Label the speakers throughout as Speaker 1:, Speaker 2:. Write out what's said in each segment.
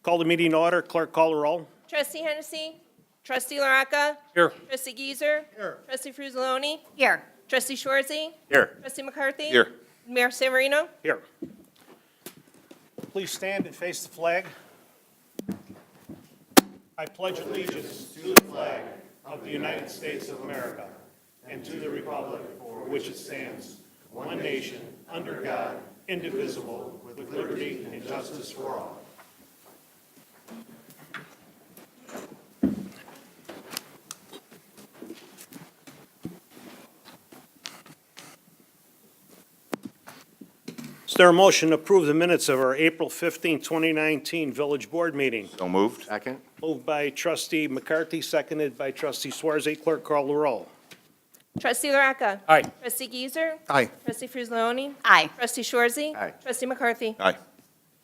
Speaker 1: Call the meeting to order. Clerk, call the roll.
Speaker 2: Trustee Hennessy. Trustee LaRocca.
Speaker 1: Here.
Speaker 2: Trustee Geezer.
Speaker 1: Here.
Speaker 2: Trustee Fruzoloni.
Speaker 3: Here.
Speaker 2: Trustee Schwartzy.
Speaker 1: Here.
Speaker 2: Trustee McCarthy.
Speaker 1: Here.
Speaker 2: Mayor Moreno.
Speaker 1: Here. Please stand and face the flag. I pledge allegiance to the flag of the United States of America and to the republic for which it stands, one nation, under God, indivisible, with liberty and justice for all. Is there a motion to approve the minutes of our April 15, 2019 Village Board meeting?
Speaker 4: So moved.
Speaker 5: Second.
Speaker 1: Moved by trustee McCarthy, seconded by trustee Schwartzy. Clerk, call the roll.
Speaker 2: Trustee LaRocca.
Speaker 1: Aye.
Speaker 2: Trustee Geezer.
Speaker 5: Aye.
Speaker 2: Trustee Fruzoloni.
Speaker 3: Aye.
Speaker 2: Trustee Schwartzy.
Speaker 5: Aye.
Speaker 2: Trustee McCarthy.
Speaker 4: Aye.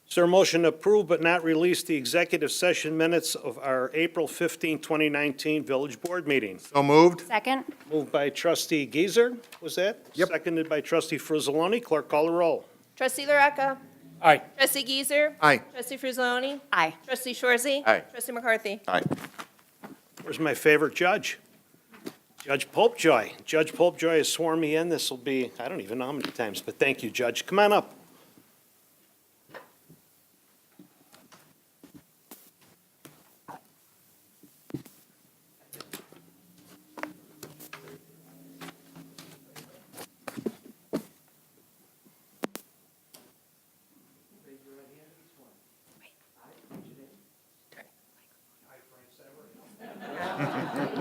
Speaker 1: Is there a motion to approve but not release the executive session minutes of our April 15, 2019 Village Board meeting?
Speaker 5: So moved.
Speaker 3: Second.
Speaker 1: Moved by trustee Geezer, was that?
Speaker 5: Yep.
Speaker 1: Seconded by trustee Fruzoloni. Clerk, call the roll.
Speaker 2: Trustee LaRocca.
Speaker 1: Aye.
Speaker 2: Trustee Geezer.
Speaker 5: Aye.
Speaker 2: Trustee Fruzoloni.
Speaker 3: Aye.
Speaker 2: Trustee Schwartzy.
Speaker 5: Aye.
Speaker 2: Trustee McCarthy.
Speaker 4: Aye.
Speaker 1: Where's my favorite judge? Judge Popejoy. Judge Popejoy has sworn me in. This will be, I don't even know how many times, but thank you, Judge. Come on up.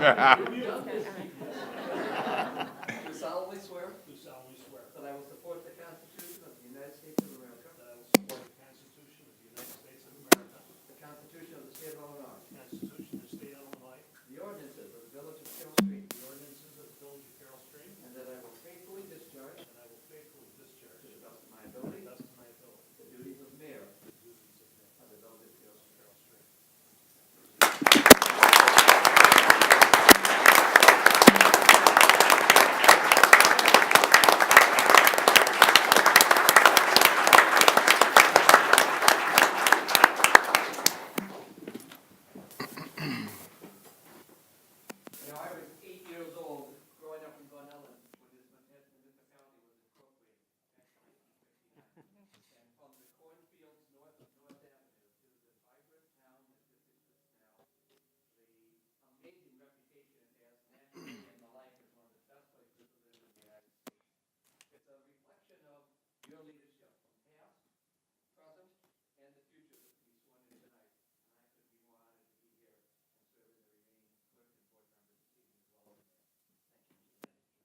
Speaker 6: Do solemnly swear
Speaker 1: Do solemnly swear
Speaker 6: that I will support the Constitution of the United States of America,
Speaker 1: that I will support the Constitution of the United States of America,
Speaker 6: the Constitution of the State of Illinois,
Speaker 1: the Constitution of the State of Illinois,
Speaker 6: the ordinances of the Village of Carroll Street,
Speaker 1: the ordinances of the Village of Carroll Stream,
Speaker 6: and that I will faithfully discharge,
Speaker 1: and I will faithfully discharge,
Speaker 6: to
Speaker 1: to
Speaker 6: the best of my ability,
Speaker 1: the best of my ability,
Speaker 6: the duties of mayor
Speaker 1: the duties of mayor
Speaker 6: of the Village of Carroll Street.
Speaker 1: Carroll Stream.
Speaker 6: You know, I was 8 years old growing up in Glen Ellen when this municipality was incorporated back in 1959. And from the cornfields north of North Avenue to the vibrant town that this exists now, the amazing reputation it has nationally and the life is one of the best places to live in the United States. It's a reflection of your leadership from past, present, and the future that we sworn in tonight. And I could be more honored to be here and serve in the remaining clerk and board members this evening as well as the mayor.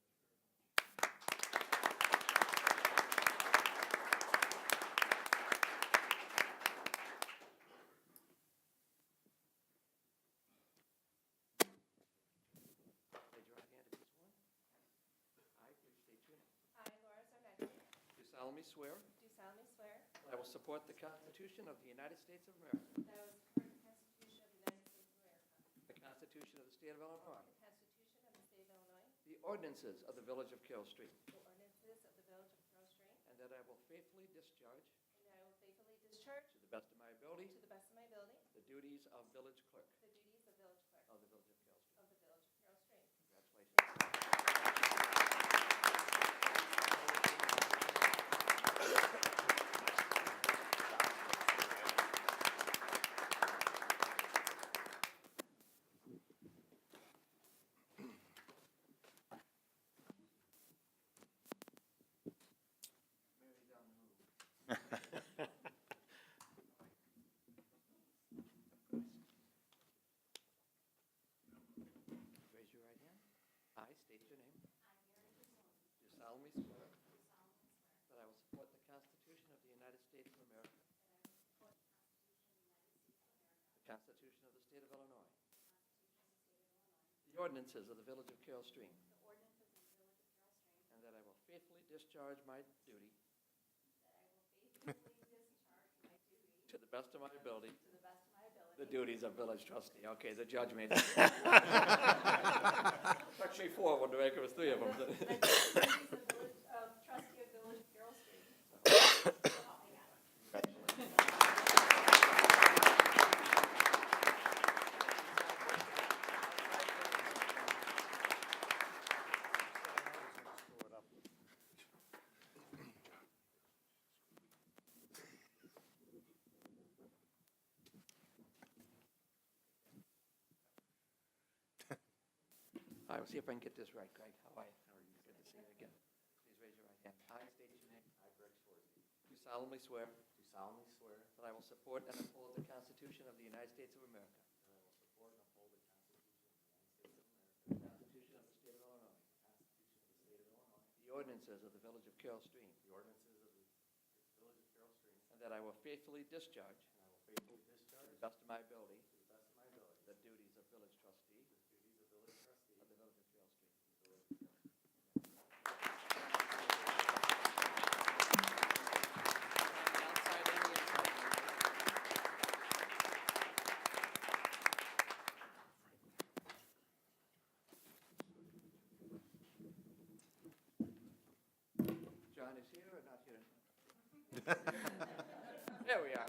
Speaker 6: Thank you. Raise your right hand if you sworn. I, please state your name.
Speaker 2: I, Laura Zarnetti.
Speaker 6: Do solemnly swear
Speaker 2: Do solemnly swear
Speaker 6: that I will support the Constitution of the United States of America,
Speaker 2: that I will support the Constitution of the United States of America,
Speaker 6: the Constitution of the State of Illinois,
Speaker 2: the Constitution of the State of Illinois,
Speaker 6: the ordinances of the Village of Carroll Street,
Speaker 2: the ordinances of the Village of Carroll Stream,
Speaker 6: and that I will faithfully discharge,
Speaker 2: and that I will faithfully discharge,
Speaker 6: to the best of my ability,
Speaker 2: to the best of my ability,
Speaker 6: the duties of village clerk
Speaker 2: the duties of village clerk
Speaker 6: of the Village of Carroll Street.
Speaker 2: of the Village of Carroll Stream.
Speaker 6: Congratulations. Mary's on the move. Raise your right hand. I state your name. Do solemnly swear that I will support the Constitution of the United States of America, the Constitution of the State of Illinois, the ordinances of the Village of Carroll Stream, and that I will faithfully discharge my duty to the best of my ability. The duties of village trustee. Okay, the judge made it. Actually, 4 when the record was 3 of them.
Speaker 2: Trustee of Village of Carroll Stream.
Speaker 6: I will see if I can get this right, Greg. How are you? Good to see you again. Please raise your right hand. I state your name. I, Greg Schwarzy. Do solemnly swear. Do solemnly swear. That I will support and uphold the Constitution of the United States of America. That I will support and uphold the Constitution of the United States of America. The Constitution of the State of Illinois. The Constitution of the State of Illinois. The ordinances of the Village of Carroll Stream. The ordinances of the Village of Carroll Stream. And that I will faithfully discharge. And I will faithfully discharge. To the best of my ability. To the best of my ability. The duties of village trustee. The duties of village trustee. Of the Village of Carroll Stream. The Village of Carroll Stream. Outside any inside. John is here or not here? There we are.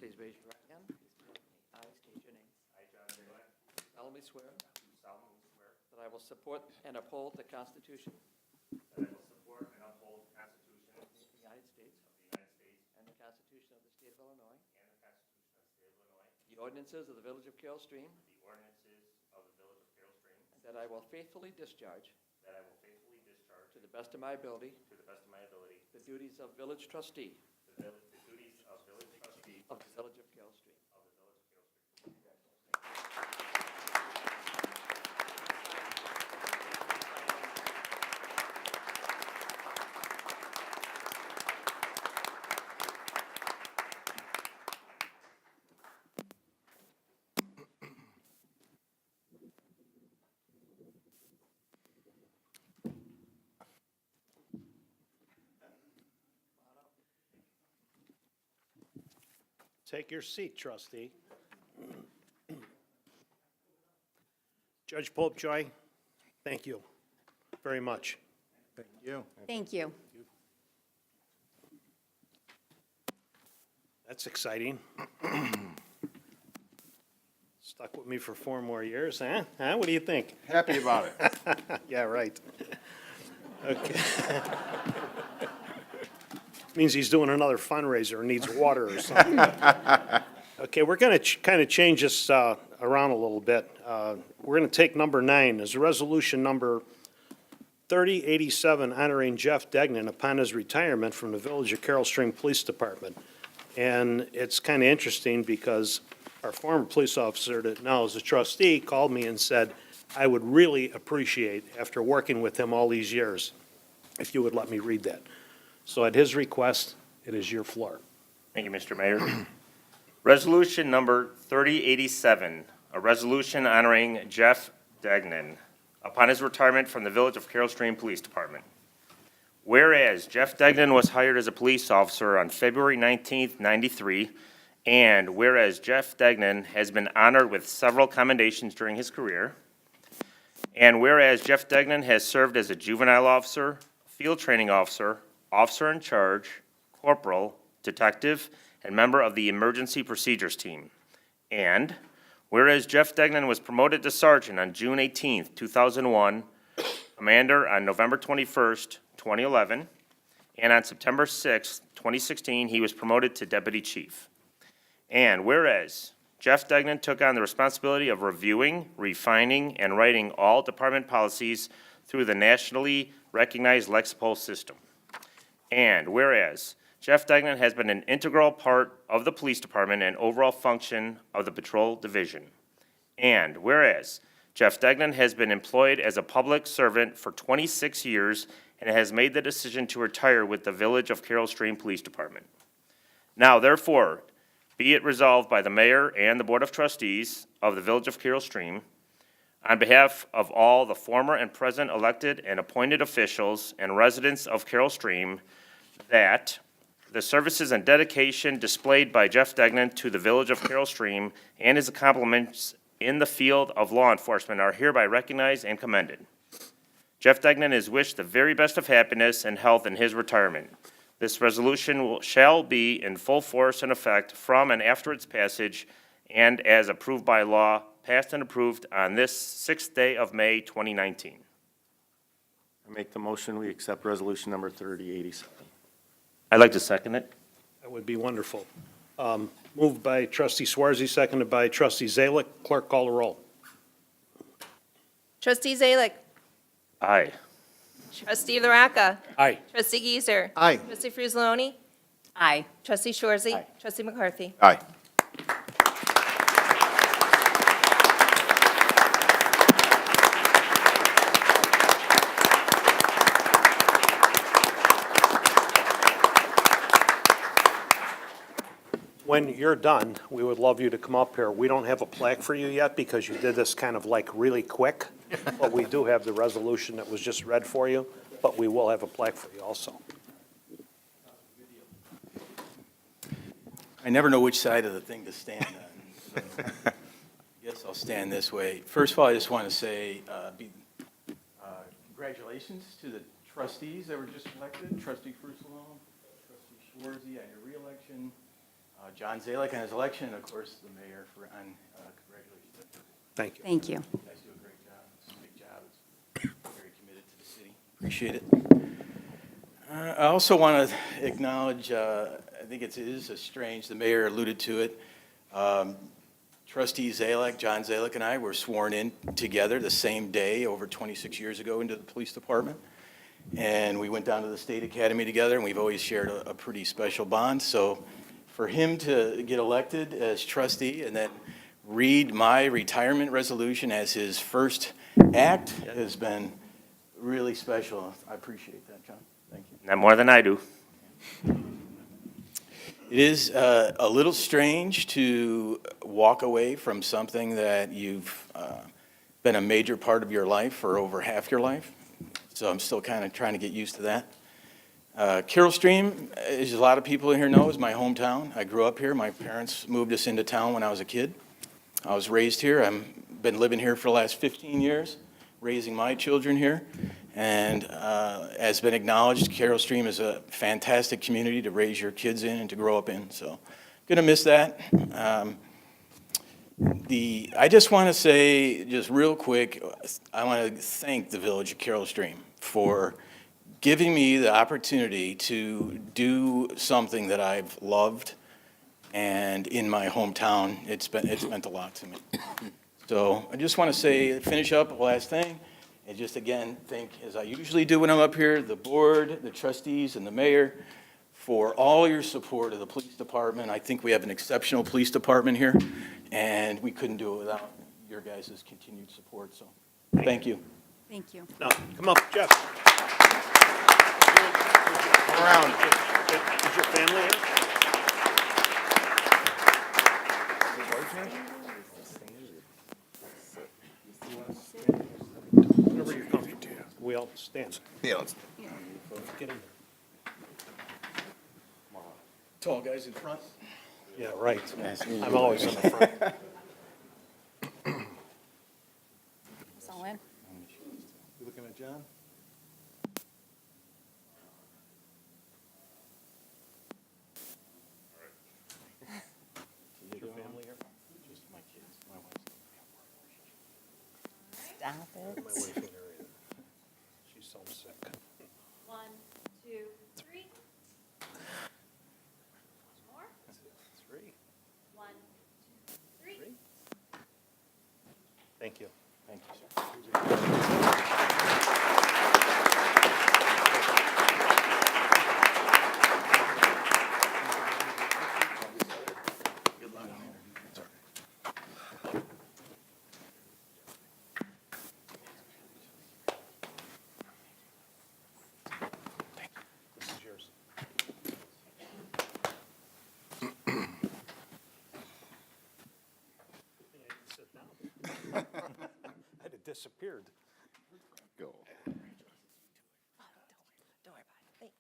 Speaker 6: Please raise your right hand. I state your name.
Speaker 3: I, John Taylor,
Speaker 6: Solemnly swear
Speaker 3: do solemnly swear
Speaker 6: that I will support and uphold the Constitution
Speaker 3: that I will support and uphold the Constitution
Speaker 6: of the United States
Speaker 3: of the United States
Speaker 6: and the Constitution of the State of Illinois,
Speaker 3: and the Constitution of the State of Illinois,
Speaker 6: the ordinances of the Village of Carroll Stream,
Speaker 3: the ordinances of the Village of Carroll Stream,
Speaker 6: and that I will faithfully discharge
Speaker 3: that I will faithfully discharge
Speaker 6: to the best of my ability
Speaker 3: to the best of my ability
Speaker 6: the duties of village trustee
Speaker 3: the duties of village trustee
Speaker 6: of the Village of Carroll Stream.
Speaker 3: of the Village of Carroll Stream.
Speaker 1: Take your seat, trustee. Judge Popejoy, thank you very much.
Speaker 4: Thank you.
Speaker 5: Thank you.
Speaker 1: That's exciting. Stuck with me for 4 more years, huh? What do you think?
Speaker 4: Happy about it.
Speaker 1: Yeah, right. Okay. Means he's doing another fundraiser and needs water or something. Okay, we're going to kind of change this around a little bit. We're going to take number 9 as resolution number 3087 honoring Jeff Degnan upon his retirement from the Village of Carroll Stream Police Department. And it's kind of interesting because our former police officer that now is a trustee called me and said, I would really appreciate, after working with him all these years, if you would let me read that. So at his request, it is your floor.
Speaker 3: Thank you, Mr. Mayor. Resolution number 3087, a resolution honoring Jeff Degnan upon his retirement from the Village of Carroll Stream Police Department. Whereas Jeff Degnan was hired as a police officer on February 19th, 93, and whereas Jeff Degnan has been honored with several commendations during his career, and whereas Jeff Degnan has served as a juvenile officer, field training officer, officer in charge, corporal, detective, and member of the emergency procedures team. And whereas Jeff Degnan was promoted to sergeant on June 18th, 2001, commander on November 21st, 2011, and on September 6th, 2016, he was promoted to deputy chief. And whereas Jeff Degnan took on the responsibility of reviewing, refining, and writing all department policies through the nationally recognized Lexipol system. And whereas Jeff Degnan has been an integral part of the police department and overall function of the patrol division. And whereas Jeff Degnan has been employed as a public servant for 26 years and has made the decision to retire with the Village of Carroll Stream Police Department. Now, therefore, be it resolved by the mayor and the Board of Trustees of the Village of Carroll Stream, on behalf of all the former and present elected and appointed officials and residents of Carroll Stream, that the services and dedication displayed by Jeff Degnan to the Village of Carroll Stream and his accomplishments in the field of law enforcement are hereby recognized and commended. Jeff Degnan is wished the very best of happiness and health in his retirement. This resolution shall be in full force and effect from and after its passage and as approved by law, passed and approved on this 6th day of May, 2019.
Speaker 4: I make the motion, we accept resolution number 3087.
Speaker 3: I'd like to second it.
Speaker 1: That would be wonderful. Moved by trustee Swarzy, seconded by trustee Zalick. Clerk, call the roll.
Speaker 5: Trustee Zalick.
Speaker 3: Aye.
Speaker 5: Trustee LaRocca.
Speaker 1: Aye.
Speaker 5: Trustee Giesers.
Speaker 4: Aye.
Speaker 5: Trustee Frusloni.
Speaker 2: Aye.
Speaker 5: Trustee Shorzy.
Speaker 4: Aye.
Speaker 5: Trustee McCarthy.
Speaker 4: Aye.
Speaker 1: When you're done, we would love you to come up here. We don't have a plaque for you yet because you did this kind of like really quick, but we do have the resolution that was just read for you, but we will have a plaque for you also.
Speaker 7: I never know which side of the thing to stand on. So I guess I'll stand this way. First of all, I just want to say congratulations to the trustees that were just elected, Trustee Frusalone, Trustee Schwarzy on your reelection, John Zalick on his election, and of course, the mayor on congratulations.
Speaker 1: Thank you.
Speaker 2: Thank you.
Speaker 7: You guys do a great job. It's a big job. It's very committed to the city. Appreciate it. I also want to acknowledge, I think it is a strange, the mayor alluded to it. Trustee Zalick, John Zalick and I were sworn in together the same day over 26 years ago into the police department. And we went down to the state academy together, and we've always shared a pretty special bond. So for him to get elected as trustee and then read my retirement resolution as his first act has been really special. I appreciate that, John. Thank you.
Speaker 3: Not more than I do.
Speaker 7: It is a little strange to walk away from something that you've been a major part of your life for over half your life. So I'm still kind of trying to get used to that. Carroll Stream, as a lot of people in here know, is my hometown. I grew up here. My parents moved us into town when I was a kid. I was raised here. I've been living here for the last 15 years, raising my children here. And as been acknowledged, Carroll Stream is a fantastic community to raise your kids in and to grow up in. So going to miss that. I just want to say, just real quick, I want to thank the Village of Carroll Stream for giving me the opportunity to do something that I've loved, and in my hometown, it's meant a lot to me. So I just want to say, finish up, last thing, and just again, thank, as I usually do when I'm up here, the board, the trustees, and the mayor for all your support of the police department. I think we have an exceptional police department here, and we couldn't do it without your guys' continued support, so thank you.
Speaker 2: Thank you.
Speaker 1: Now, come up, Jeff.
Speaker 4: Around.
Speaker 1: Is your family here? Whenever you're comfortable. We all stand.
Speaker 4: Yeah, let's.
Speaker 1: Get in.
Speaker 7: Tall guys in front.
Speaker 1: Yeah, right. I'm always in the front.
Speaker 2: All in.
Speaker 7: You looking at John?
Speaker 1: Is your family here?
Speaker 7: Just my kids, my wife.
Speaker 2: Stop
Speaker 1: My wife in there either. She's so sick.
Speaker 2: 1, 2, 3. More.
Speaker 1: 3.
Speaker 2: 1, 2, 3.
Speaker 1: Thank you.
Speaker 7: Thank you, sir.
Speaker 1: This is yours. I didn't sit down. I'd have disappeared.
Speaker 4: Go.
Speaker 5: Don't worry about it. Thanks.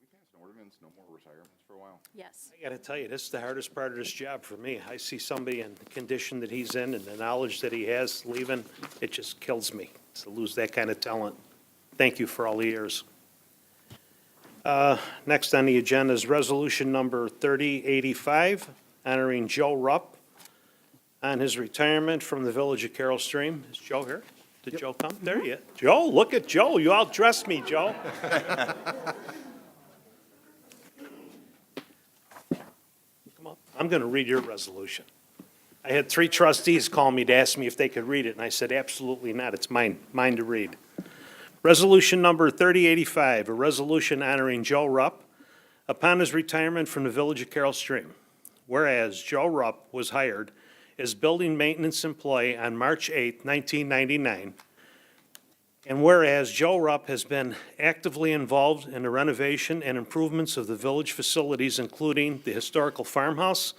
Speaker 8: We passed an ordinance, no more retirements for a while.
Speaker 2: Yes.
Speaker 1: I gotta tell you, this is the hardest part of this job for me. I see somebody in the condition that he's in and the knowledge that he has leaving, it just kills me to lose that kind of talent. Thank you for all the years. Next on the agenda is resolution number 3085, honoring Joe Rupp on his retirement from the Village of Carroll Stream. Is Joe here? Did Joe come? There you, Joe, look at Joe. You outdressed me, Joe. Come on. I'm going to read your resolution. I had 3 trustees call me to ask me if they could read it, and I said, absolutely not. It's mine to read. Resolution number 3085, a resolution honoring Joe Rupp upon his retirement from the Village of Carroll Stream. Whereas Joe Rupp was hired as building maintenance employee on March 8, 1999, and whereas Joe Rupp has been actively involved in the renovation and improvements of the village facilities, including the historical farmhouse,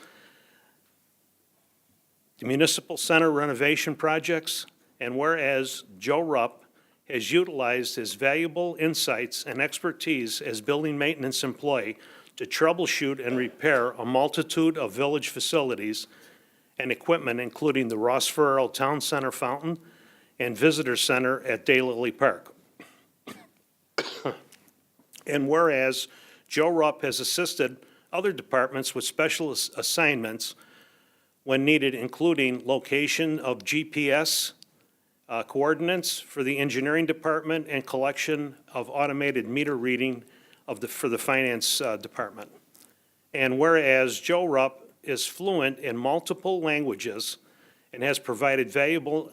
Speaker 1: the municipal center renovation projects, and whereas Joe Rupp has utilized his valuable insights and expertise as building maintenance employee to troubleshoot and repair a multitude of village facilities and equipment, including the Ross Ferrell Town Center fountain and visitor center at Daylily Park. And whereas Joe Rupp has assisted other departments with special assignments when needed, including location of GPS coordinates for the engineering department and collection of automated meter reading for the finance department. And whereas Joe Rupp is fluent in multiple languages and has provided valuable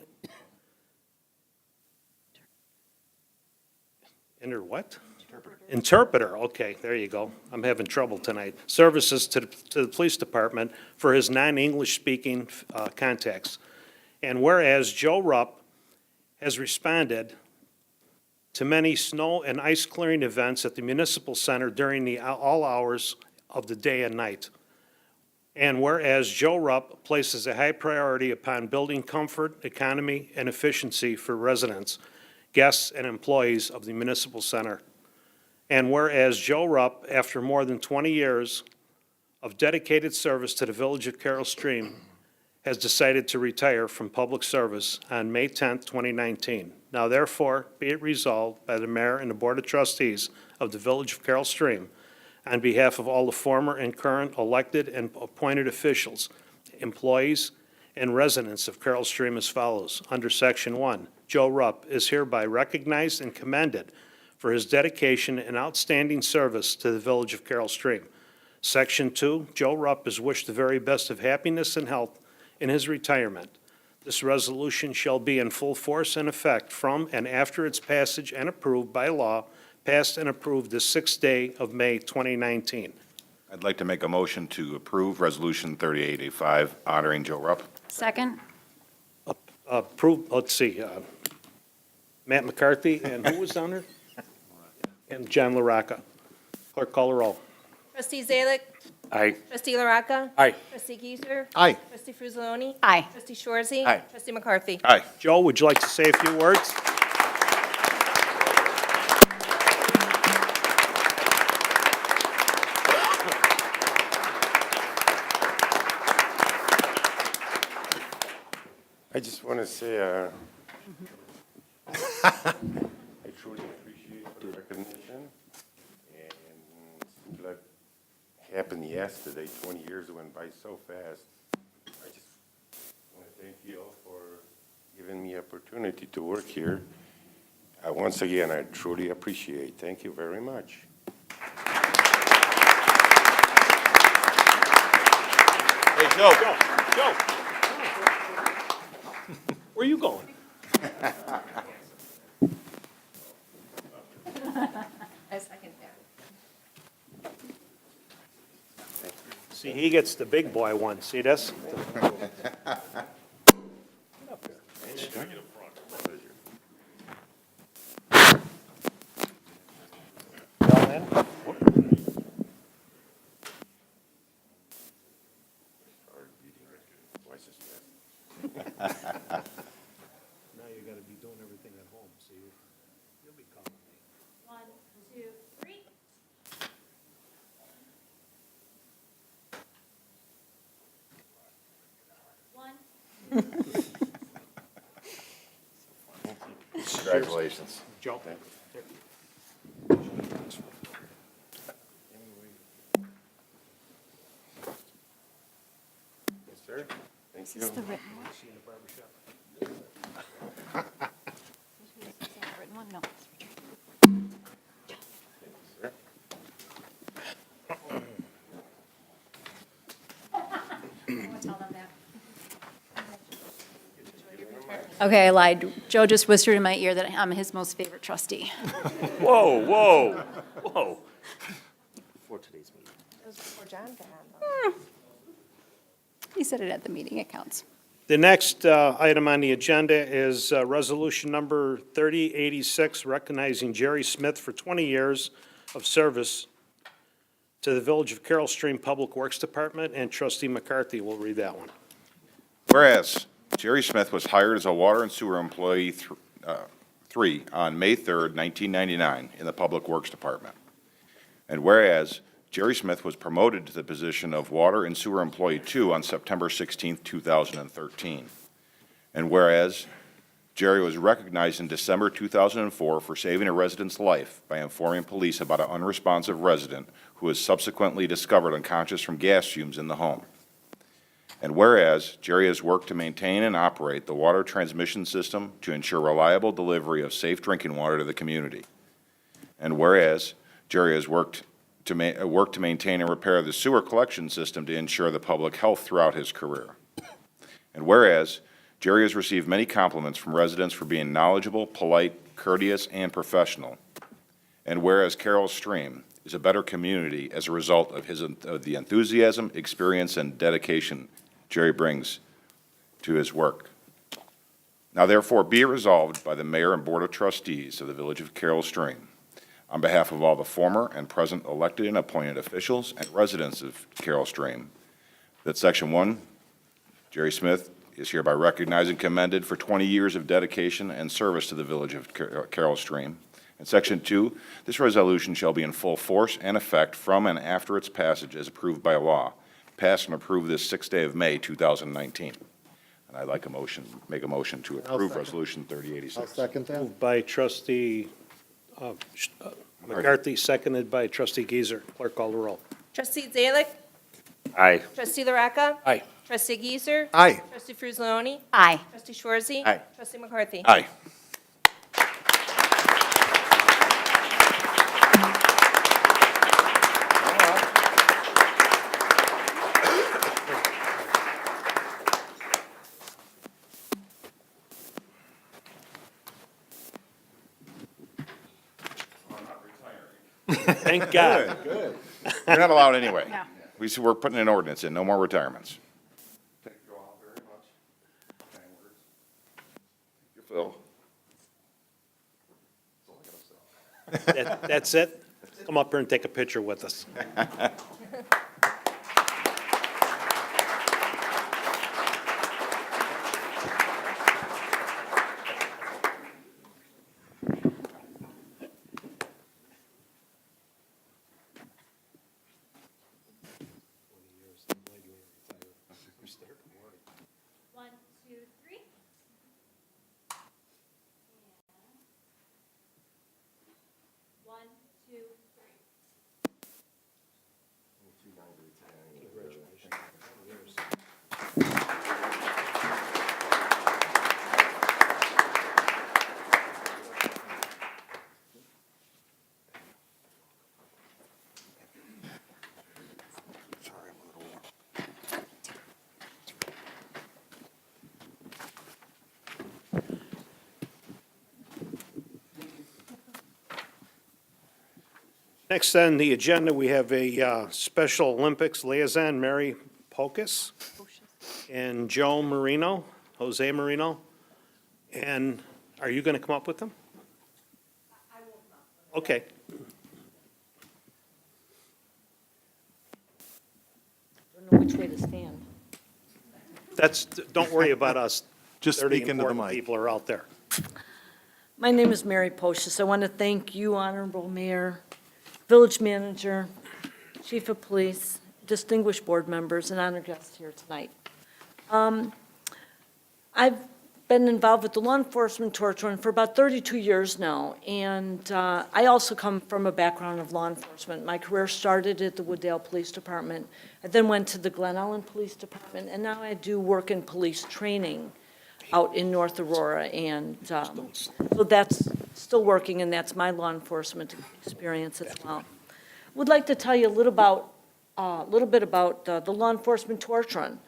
Speaker 1: Interpreter, okay, there you go. I'm having trouble tonight. Services to the police department for his non-English speaking contacts. And whereas Joe Rupp has responded to many snow and ice clearing events at the municipal center during all hours of the day and night. And whereas Joe Rupp places a high priority upon building comfort, economy, and efficiency for residents, guests, and employees of the municipal center. And whereas Joe Rupp, after more than 20 years of dedicated service to the Village of Carroll Stream, has decided to retire from public service on May 10, 2019. Now therefore, be it resolved by the Mayor and the Board of Trustees of the Village of Carroll Stream, on behalf of all the former and current elected and appointed officials, employees, and residents of Carroll Stream as follows. Under Section 1, Joe Rupp is hereby recognized and commended for his dedication and outstanding service to the Village of Carroll Stream. Section 2, Joe Rupp is wished the very best of happiness and health in his retirement. This resolution shall be in full force and effect from and after its passage and approved by law, passed and approved this 6th day of May 2019.
Speaker 8: I'd like to make a motion to approve Resolution 3885 honoring Joe Rupp.
Speaker 2: Second?
Speaker 1: Approved, let's see, Matt McCarthy, and who was down there? And John LaRocca. Clerk, call the roll.
Speaker 5: Trustee Zalik.
Speaker 3: Aye.
Speaker 5: Trustee LaRocca.
Speaker 3: Aye.
Speaker 5: Trustee Giesler.
Speaker 4: Aye.
Speaker 5: Trustee Frusaloni.
Speaker 2: Aye.
Speaker 5: Trustee Shorzy.
Speaker 3: Aye.
Speaker 5: Trustee McCarthy.
Speaker 8: Aye.
Speaker 1: Joe, would you like to say a few words?
Speaker 9: I just want to say, I truly appreciate the recognition, and it seems like it happened yesterday. 20 years went by so fast. I just want to thank you all for giving me opportunity to work here. Once again, I truly appreciate. Thank you very much.
Speaker 1: Hey, Joe. Joe. Where are you going?
Speaker 5: I second that.
Speaker 1: See, he gets the big boy one. See this? Now you gotta be doing everything at home, so you'll be calling me.
Speaker 2: 1, 2, 3. One.
Speaker 8: Congratulations.
Speaker 1: Joe?
Speaker 9: Yes, sir. Thank you.
Speaker 2: Is this the written one?
Speaker 1: See you in the barber shop.
Speaker 5: No. Tell them that.
Speaker 2: Okay, I lied. Joe just whispered in my ear that I'm his most favorite trustee.
Speaker 3: Whoa, whoa, whoa. For today's meeting.
Speaker 5: It was before John got on, though.
Speaker 2: He said it at the meeting, it counts.
Speaker 1: The next item on the agenda is Resolution Number 3086, recognizing Jerry Smith for 20 years of service to the Village of Carroll Stream Public Works Department, and Trustee McCarthy will read that one.
Speaker 8: Whereas Jerry Smith was hired as a water and sewer employee 3 on May 3rd, 1999 in the Public Works Department. And whereas Jerry Smith was promoted to the position of water and sewer employee 2 on September 16th, 2013. And whereas Jerry was recognized in December 2004 for saving a resident's life by informing police about an unresponsive resident who was subsequently discovered unconscious from gas fumes in the home. And whereas Jerry has worked to maintain and operate the water transmission system to ensure reliable delivery of safe drinking water to the community. And whereas Jerry has worked to maintain and repair the sewer collection system to ensure the public health throughout his career. And whereas Jerry has received many compliments from residents for being knowledgeable, polite, courteous, and professional. And whereas Carroll Stream is a better community as a result of the enthusiasm, experience, and dedication Jerry brings to his work. Now therefore be it resolved by the Mayor and Board of Trustees of the Village of Carroll Stream, on behalf of all the former and present elected and appointed officials and residents of Carroll Stream, that Section 1, Jerry Smith is hereby recognized and commended for 20 years of dedication and service to the Village of Carroll Stream. And Section 2, this resolution shall be in full force and effect from and after its passage as approved by law, passed and approved this 6th day of May, 2019. And I'd like make a motion to approve Resolution 3086.
Speaker 9: I'll second that.
Speaker 1: Moved by Trustee McCarthy, seconded by Trustee Geezer. Clerk, call the roll.
Speaker 5: Trustee Zalick.
Speaker 3: Aye.
Speaker 5: Trustee LaRocca.
Speaker 7: Aye.
Speaker 5: Trustee Geezer.
Speaker 9: Aye.
Speaker 5: Trustee Frusaloni.
Speaker 2: Aye.
Speaker 5: Trustee Schwarzy.
Speaker 8: Aye.
Speaker 5: Trustee McCarthy.
Speaker 8: Aye.
Speaker 1: Thank God.
Speaker 8: Good. You're not allowed anyway.
Speaker 2: Yeah.
Speaker 8: We're putting an ordinance in, no more retirements. Thank you all very much. Kind words. Thank you, Phil. That's all I gotta say.
Speaker 1: That's it? Come up here and take a picture with us.
Speaker 2: One, two, three. One, two, three.
Speaker 1: Next on the agenda, we have a Special Olympics liaison, Mary Pocus, and Joe Moreno, Jose Moreno. And are you going to come up with them? I will not. Okay.
Speaker 10: Don't know which way to stand.
Speaker 1: Don't worry about us.
Speaker 9: Just
Speaker 1: 30
Speaker 9: speak into the
Speaker 1: important
Speaker 9: mic.
Speaker 1: people are out there.
Speaker 10: My name is Mary Pocious. I want to thank you, Honorable Mayor, Village Manager, Chief of Police, distinguished board members, and honored guests here tonight. I've been involved with the law enforcement torch run for about 32 years now, and I also come from a background of law enforcement. My career started at the Wooddale Police Department. I then went to the Glen Ellen Police Department, and now I do work in police training out in North Aurora, and so that's still working, and that's my law enforcement experience as well. Would like to tell you a little bit about the law enforcement torch run.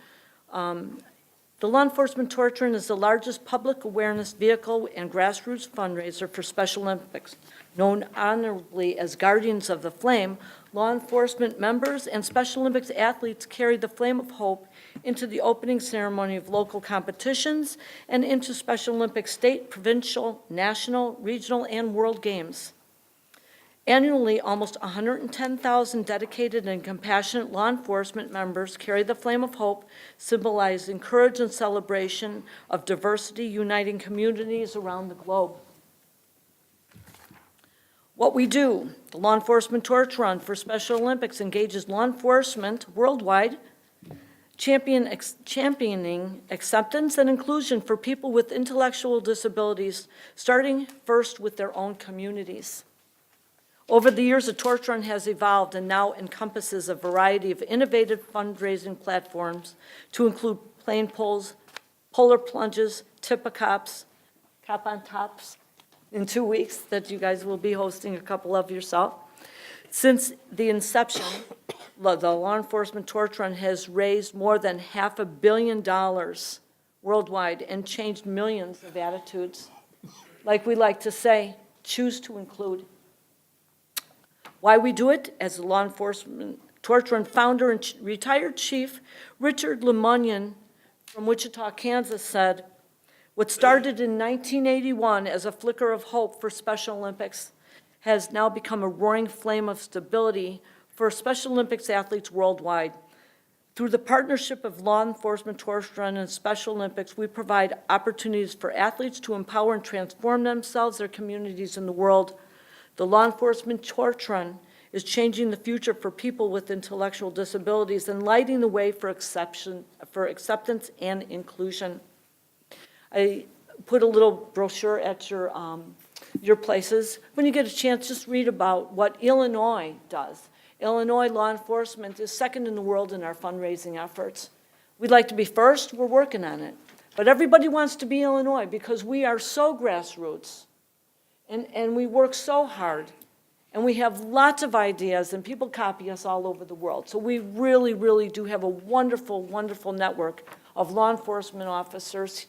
Speaker 10: The law enforcement torch run is the largest public awareness vehicle and grassroots fundraiser for Special Olympics. Known honorably as Guardians of the Flame, law enforcement members and Special Olympics athletes carry the flame of hope into the opening ceremony of local competitions and into Special Olympics state, provincial, national, regional, and world games. Annually, almost 110,000 dedicated and compassionate law enforcement members carry the flame of hope, symbolizing courage and celebration of diversity, uniting communities around the globe. What we do, the Law Enforcement Torch Run for Special Olympics engages law enforcement worldwide, championing acceptance and inclusion for people with intellectual disabilities, starting first with their own communities. Over the years, the torch run has evolved and now encompasses a variety of innovative fundraising platforms to include plane pulls, polar plunges, tip-a-cops, cop on tops in 2 weeks that you guys will be hosting a couple of yourself. Since the inception, the law enforcement torch run has raised more than $500 million worldwide and changed millions of attitudes. Like we like to say, choose to include. Why we do it? As the law enforcement torch run founder and retired chief Richard Lemunion from Wichita, Kansas said, what started in 1981 as a flicker of hope for Special Olympics has now become a roaring flame of stability for Special Olympics athletes worldwide. Through the partnership of law enforcement, torch run, and Special Olympics, we provide opportunities for athletes to empower and transform themselves, their communities, and the world. The law enforcement torch run is changing the future for people with intellectual disabilities and lighting the way for acceptance and inclusion. I put a little brochure at your places. When you get a chance, just read about what Illinois does. Illinois law enforcement is second in the world in our fundraising efforts. We'd like to be first, we're working on it. But everybody wants to be Illinois because we are so grassroots. And we work so hard, and we have lots of ideas, and people copy us all over the world. So we really, really do have a wonderful, wonderful network of law enforcement officers,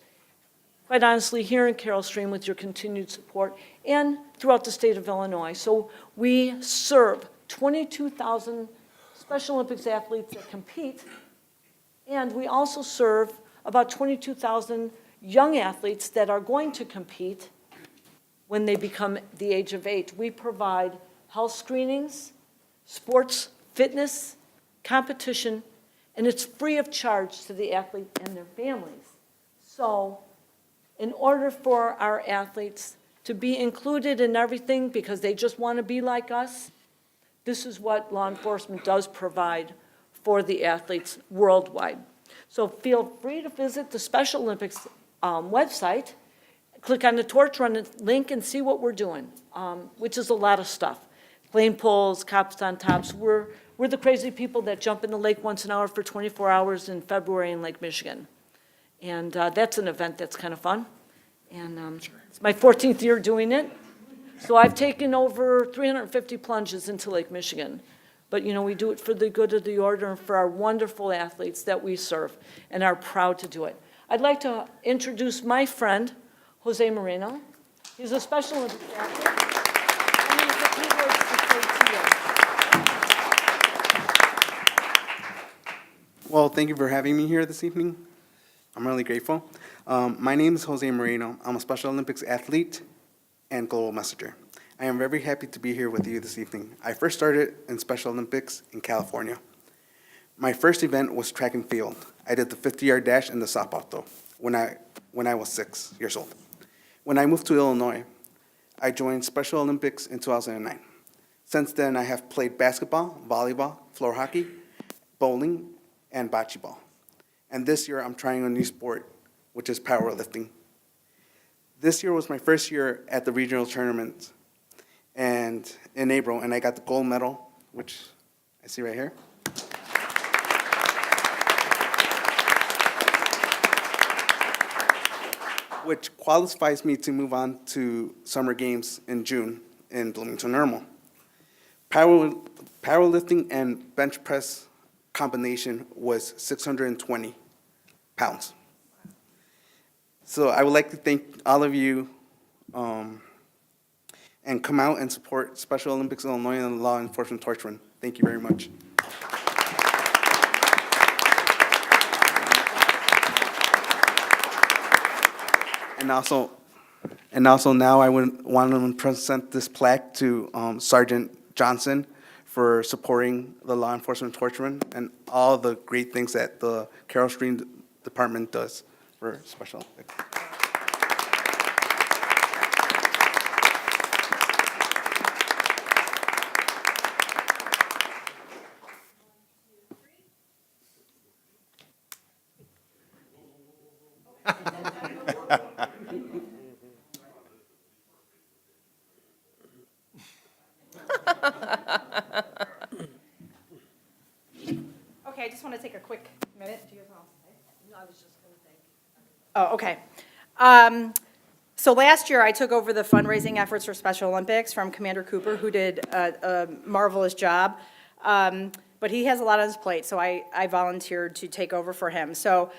Speaker 10: quite honestly, here in Carroll Stream with your continued support, and throughout the state of Illinois. So we serve 22,000 Special Olympics athletes that compete, and we also serve about 22,000 young athletes that are going to compete when they become the age of 8. We provide health screenings, sports, fitness, competition, and it's free of charge to the athlete and their families. So in order for our athletes to be included in everything because they just want to be like us, this is what law enforcement does provide for the athletes worldwide. So feel free to visit the Special Olympics website. Click on the torch run link and see what we're doing, which is a lot of stuff. Plane pulls, cops on tops. We're the crazy people that jump in the lake once an hour for 24 hours in February in Lake Michigan. And that's an event that's kind of fun. And it's my 14th year doing it. So I've taken over 350 plunges into Lake Michigan. But, you know, we do it for the good of the order and for our wonderful athletes that we serve and are proud to do it. I'd like to introduce my friend, Jose Moreno. He's a Special Olympics athlete. And he has a few words to say to you.
Speaker 11: Well, thank you for having me here this evening. I'm really grateful. My name is Jose Moreno. I'm a Special Olympics athlete and global messenger. I am very happy to be here with you this evening. I first started in Special Olympics in California. My first event was track and field. I did the 50-yard dash and the softball throw when I was 6 years old. When I moved to Illinois, I joined Special Olympics in 2009. Since then, I have played basketball, volleyball, floor hockey, bowling, and bocce ball. And this year, I'm trying a new sport, which is powerlifting. This year was my first year at the regional tournament and in April, and I got the gold medal, which I see right here. which qualifies me to move on to Summer Games in June in Bloomington Normal. Powerlifting and bench press combination was 620 pounds. So I would like to thank all of you and come out and support Special Olympics Illinois and the Law Enforcement Torch Run. Thank you very much. And also now I would want to present this plaque to Sergeant Johnson for supporting the Law Enforcement Torch Run and all the great things that the Carroll Stream Department does for Special Olympics.
Speaker 12: Okay, I just want to take a quick minute. Do you guys want to say?
Speaker 10: No, I was just going to thank.
Speaker 12: Oh, okay. So last year, I took over the fundraising efforts for Special Olympics from Commander Cooper, who did a marvelous job. But he has a lot on his plate, so I volunteered to take over for him. So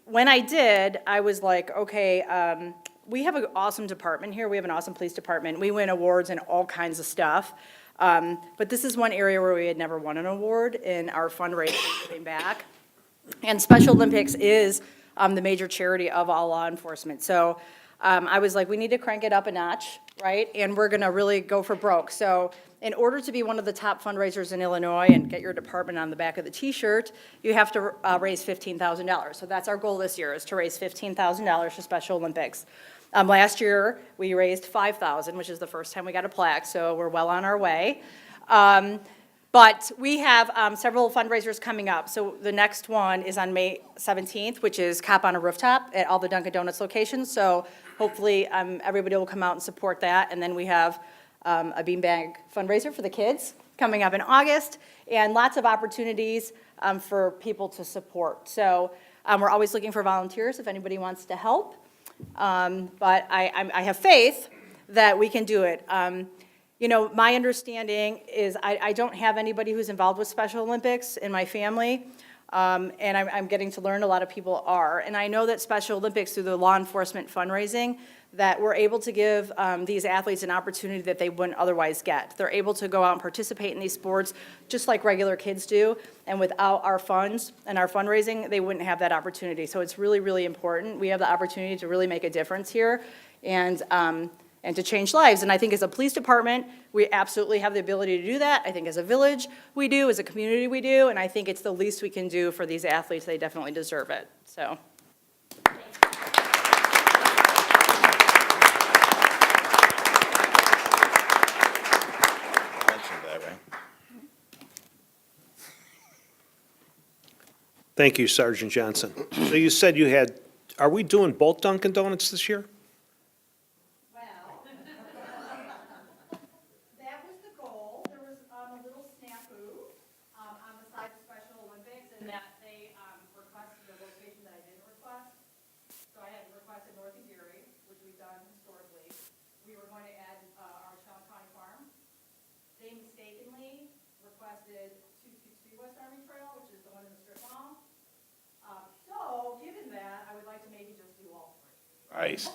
Speaker 12: when I did, I was like, okay, we have an awesome department here. We have an awesome police department. We win awards and all kinds of stuff. But this is one area where we had never won an award in our fundraising came back. And Special Olympics is the major charity of all law enforcement. So I was like, we need to crank it up a notch, right? And we're going to really go for broke. So in order to be one of the top fundraisers in Illinois and get your department on the back of the T-shirt, you have to raise $15,000. So that's our goal this year, is to raise $15,000 for Special Olympics. Last year, we raised $5,000, which is the first time we got a plaque, so we're well on our way. But we have several fundraisers coming up. So the next one is on May 17th, which is Cop on a Rooftop at all the Dunkin' Donuts locations. So hopefully everybody will come out and support that. And then we have a beanbag fundraiser for the kids coming up in August, and lots of opportunities for people to support. So we're always looking for volunteers if anybody wants to help. But I have faith that we can do it. You know, my understanding is I don't have anybody who's involved with Special Olympics in my family, and I'm getting to learn a lot of people are. And I know that Special Olympics, through the law enforcement fundraising, that we're able to give these athletes an opportunity that they wouldn't otherwise get. They're able to go out and participate in these sports just like regular kids do, and without our funds and our fundraising, they wouldn't have that opportunity. So it's really, really important. We have the opportunity to really make a difference here and to change lives. And I think as a police department, we absolutely have the ability to do that. I think as a village, we do. As a community, we do. And I think it's the least we can do for these athletes. They definitely deserve it. So.
Speaker 1: Thank you, Sergeant Johnson. So you said you had, are we doing both Dunkin' Donuts this year?
Speaker 12: Well, that was the goal. There was a little snafu on the side of Special Olympics in that they requested a location that I didn't request. So I had requested Northeast Erie, which we've done historically. We were going to add our Sean County Farm. They mistakenly requested 223 West Army Trail, which is the one in the strip mall. So, given that, I would like to maybe just do all three.
Speaker 8: Nice.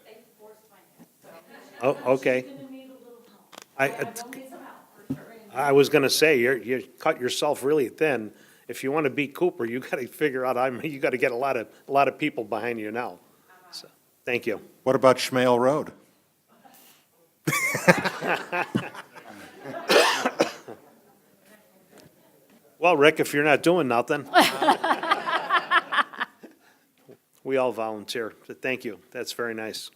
Speaker 12: They forced my hand, so.
Speaker 1: Oh, okay.
Speaker 12: She's gonna need a little help.
Speaker 1: I-
Speaker 12: I will need some help, for sure.
Speaker 1: I was going to say, you cut yourself really thin. If you want to beat Cooper, you got to figure out, you got to get a lot of people behind you now. So, thank you.
Speaker 13: What about Schmale Road?
Speaker 1: Well, Rick, if you're not doing nothing. We all volunteer, so thank you. That's very nice.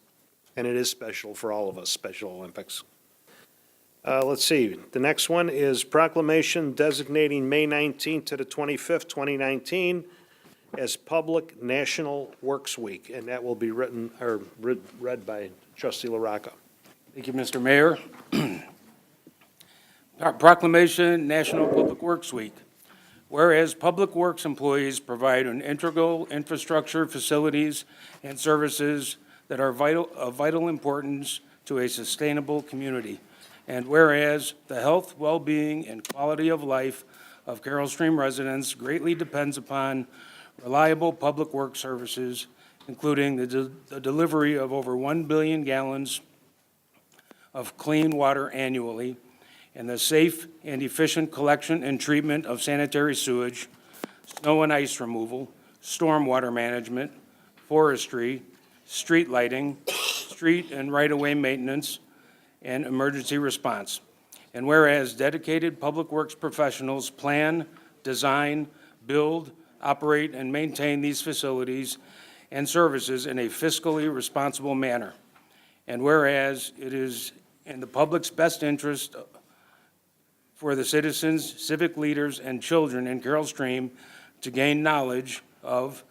Speaker 1: And it is special for all of us, Special Olympics. Let's see, the next one is proclamation designating May 19th to the 25th, 2019 as Public National Works Week, and that will be read by Trustee LaRocca.
Speaker 6: Thank you, Mr. Mayor. Proclamation, National Public Works Week. whereas Public Works employees provide an integral infrastructure, facilities, and services that are of vital importance to a sustainable community. And whereas the health, well-being, and quality of life of Carroll Stream residents greatly depends upon reliable public works services, including the delivery of over 1 billion gallons of clean water annually, and the safe and efficient collection and treatment of sanitary sewage, snow and ice removal, stormwater management, forestry, street lighting, street and right-of-way maintenance, and emergency response. And whereas dedicated public works professionals plan, design, build, operate, and maintain these facilities and services in a fiscally responsible manner. And whereas it is in the public's best interest for the citizens, civic leaders, and children in Carroll Stream to gain knowledge of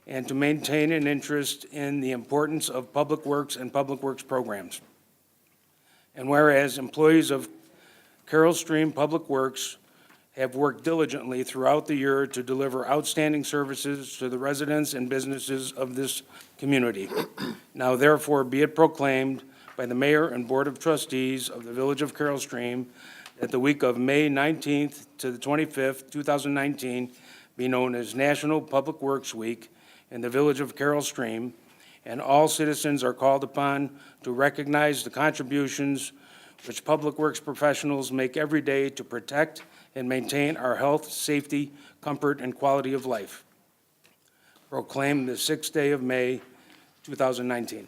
Speaker 6: and to maintain an interest in the importance of public works and public works programs. And whereas employees of Carroll Stream Public Works have worked diligently throughout the year to deliver outstanding services to the residents and businesses of this community. Now therefore be it proclaimed by the Mayor and Board of Trustees of the Village of Carroll Stream that the week of May 19th to the 25th, 2019, be known as National Public Works Week in the Village of Carroll Stream, and all citizens are called upon to recognize the contributions which public works professionals make every day to protect and maintain our health, safety, comfort, and quality of life. Proclaimed the 6th day of May, 2019.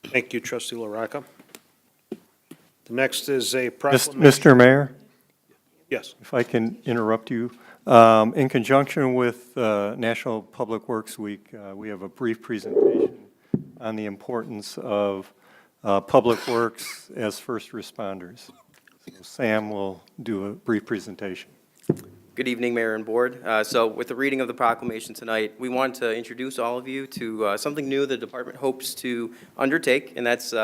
Speaker 1: Thank you, trustee LaRocca. The next is a
Speaker 13: Mr.
Speaker 1: proclamation.
Speaker 13: Mayor,
Speaker 1: Yes.
Speaker 13: if I can interrupt you. In conjunction with National Public Works Week, we have a brief presentation on the importance of public works as first responders. So Sam will do a brief presentation.
Speaker 14: Good evening, Mayor and Board. So with the reading of the proclamation tonight, we want to introduce all of you to something new the department hopes to undertake, and that's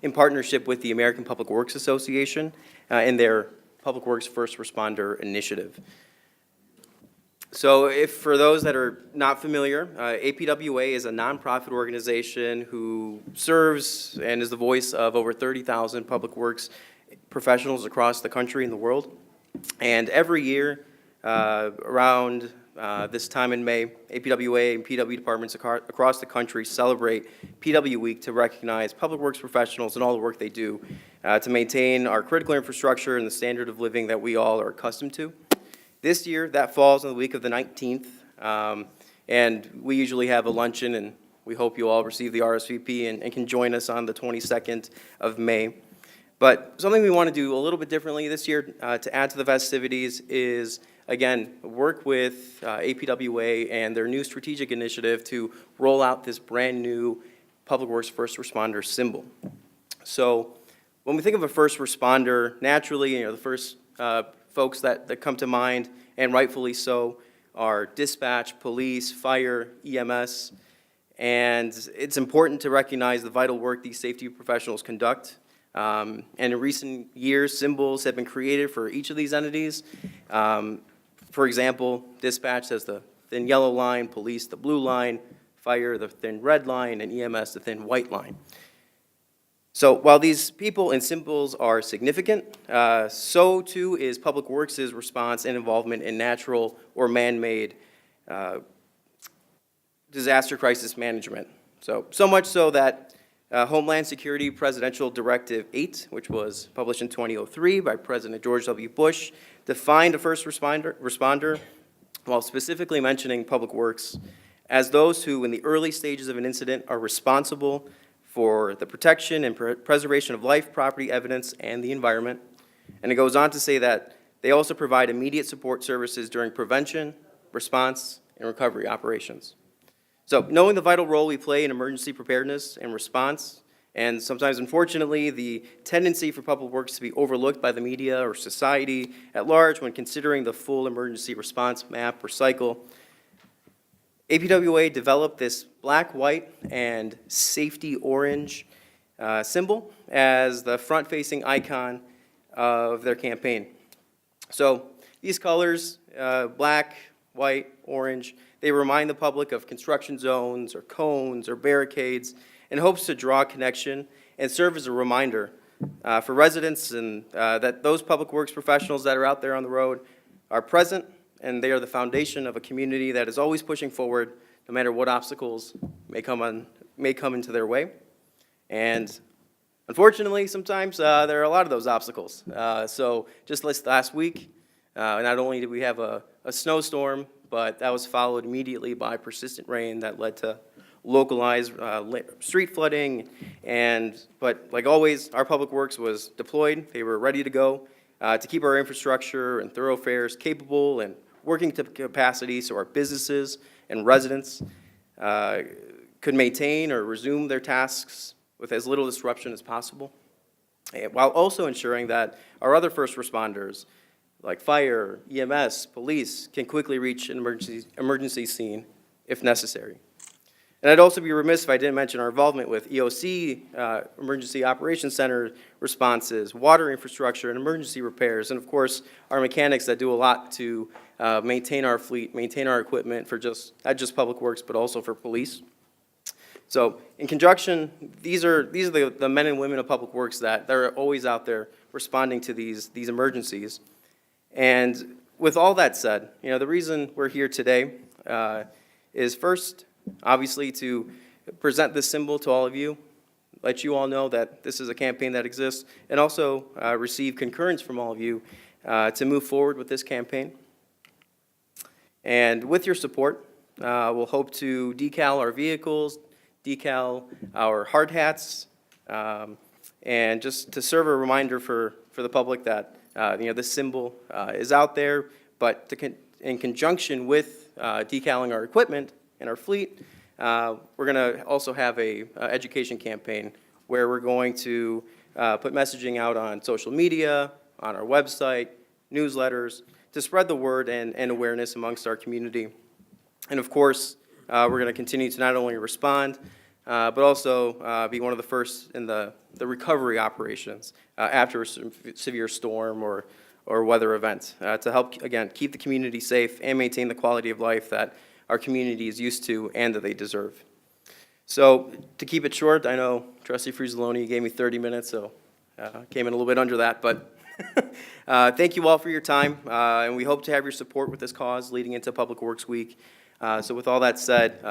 Speaker 14: in partnership with the American Public Works Association and their Public Works First Responder Initiative. So if, for those that are not familiar, APWA is a nonprofit organization who serves and is the voice of over 30,000 public works professionals across the country and the world. And every year, around this time in May, APWA and PW departments across the country celebrate PW Week to recognize public works professionals and all the work they do to maintain our critical infrastructure and the standard of living that we all are accustomed to. This year, that falls on the week of the 19th, and we usually have a luncheon, and we hope you all receive the RSVP and can join us on the 22nd of May. But something we want to do a little bit differently this year to add to the festivities is, again, work with APWA and their new strategic initiative to roll out this brand-new Public Works First Responder symbol. So when we think of a first responder, naturally, the first folks that come to mind, and rightfully so, are dispatch, police, fire, EMS, and it's important to recognize the vital work these safety professionals conduct. And in recent years, symbols have been created for each of these entities. For example, dispatch has the thin yellow line, police the blue line, fire the thin red line, and EMS the thin white line. So while these people and symbols are significant, so too is Public Works' response and involvement in natural or man-made disaster crisis management. So much so that Homeland Security Presidential Directive 8, which was published in 2003 by President George W. Bush, defined a first responder while specifically mentioning Public Works as those who, in the early stages of an incident, are responsible for the protection and preservation of life, property, evidence, and the environment. And it goes on to say that they also provide immediate support services during prevention, response, and recovery operations. So knowing the vital role we play in emergency preparedness and response, and sometimes, unfortunately, the tendency for public works to be overlooked by the media or society at large when considering the full emergency response map or cycle, APWA developed this black, white, and safety orange symbol as the front-facing icon of their campaign. So These colors, black, white, orange, they remind the public of construction zones or cones or barricades in hopes to draw a connection and serve as a reminder for residents and that those public works professionals that are out there on the road are present, and they are the foundation of a community that is always pushing forward no matter what obstacles may come into their way. And unfortunately, sometimes there are a lot of those obstacles. So just last week, not only did we have a snowstorm, but that was followed immediately by persistent rain that led to localized street flooding. But like always, our public works was deployed. They were ready to go to keep our infrastructure and thoroughfares capable and working to capacity so our businesses and residents could maintain or resume their tasks with as little disruption as possible, while also ensuring that our other first responders, like fire, EMS, police, can quickly reach an emergency scene if necessary. And I'd also be remiss if I didn't mention our involvement with EOC, Emergency Operations Center responses, water infrastructure, and emergency repairs, and of course, our mechanics that do a lot to maintain our fleet, maintain our equipment for not just public works, but also for police. So in conjunction, these are the men and women of public works that are always out there responding to these emergencies. And with all that said, the reason we're here today is first, obviously, to present this symbol to all of you, let you all know that this is a campaign that exists, and also receive concurrence from all of you to move forward with this campaign. And with your support, we'll hope to decal our vehicles, decal our hard hats, and just to serve a reminder for the public that this symbol is out there, but in conjunction with decaling our equipment and our fleet, we're going to also have a education campaign where we're going to put messaging out on social media, on our website, newsletters, to spread the word and awareness amongst our community. And of course, we're going to continue to not only respond, but also be one of the first in the recovery operations after a severe storm or weather event to help, again, keep the community safe and maintain the quality of life that our community is used to and that they deserve. So to keep it short, I know Trustee Frizzoloni gave me 30 minutes, so came in a little bit under that, but thank you all for your time, and we hope to have your support with this cause leading into Public Works Week. So with all that said,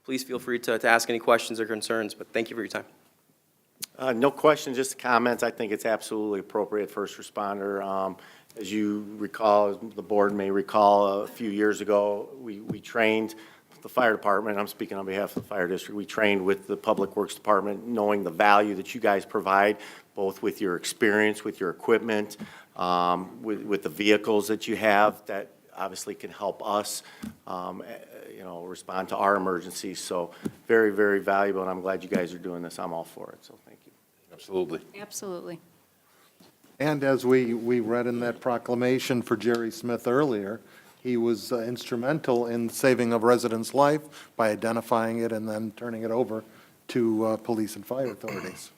Speaker 14: please feel free to ask any questions or concerns, but thank you for your time.
Speaker 4: No questions, just comments. I think it's absolutely appropriate, first responder. As you recall, the board may recall, a few years ago, we trained the fire department. I'm speaking on behalf of the fire district. We trained with the Public Works Department, knowing the value that you guys provide, both with your experience, with your equipment, with the vehicles that you have that obviously can help us, respond to our emergencies. So very, very valuable, and I'm glad you guys are doing this. I'm all for it, so thank you.
Speaker 9: Absolutely.
Speaker 2: Absolutely.
Speaker 15: And as we read in that proclamation for Jerry Smith earlier, he was instrumental in saving a resident's life by identifying it and then turning it over to police and fire authorities.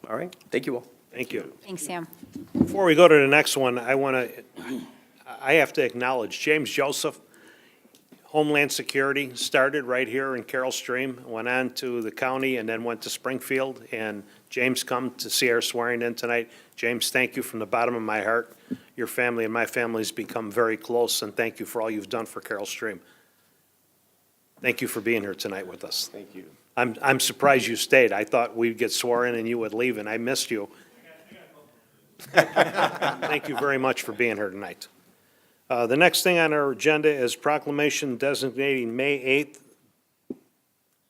Speaker 14: All right, thank you all.
Speaker 1: Thank you.
Speaker 2: Thanks, Sam.
Speaker 1: Before we go to the next one, I have to acknowledge James Joseph, Homeland Security, started right here in Carroll Stream, went on to the county, and then went to Springfield. And James come to see our swearing in tonight. James, thank you from the bottom of my heart. Your family and my family's become very close, and thank you for all you've done for Carroll Stream. Thank you for being here tonight with us.
Speaker 4: Thank you.
Speaker 1: I'm surprised you stayed. I thought we'd get sworn in and you would leave, and I missed you. Thank you very much for being here tonight. The next thing on our agenda is proclamation designating May 8th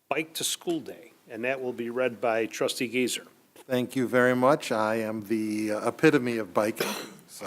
Speaker 1: Bike to School Day, and that will be read by Trustee Geiser.
Speaker 15: Thank you very much. I am the epitome of biking, so.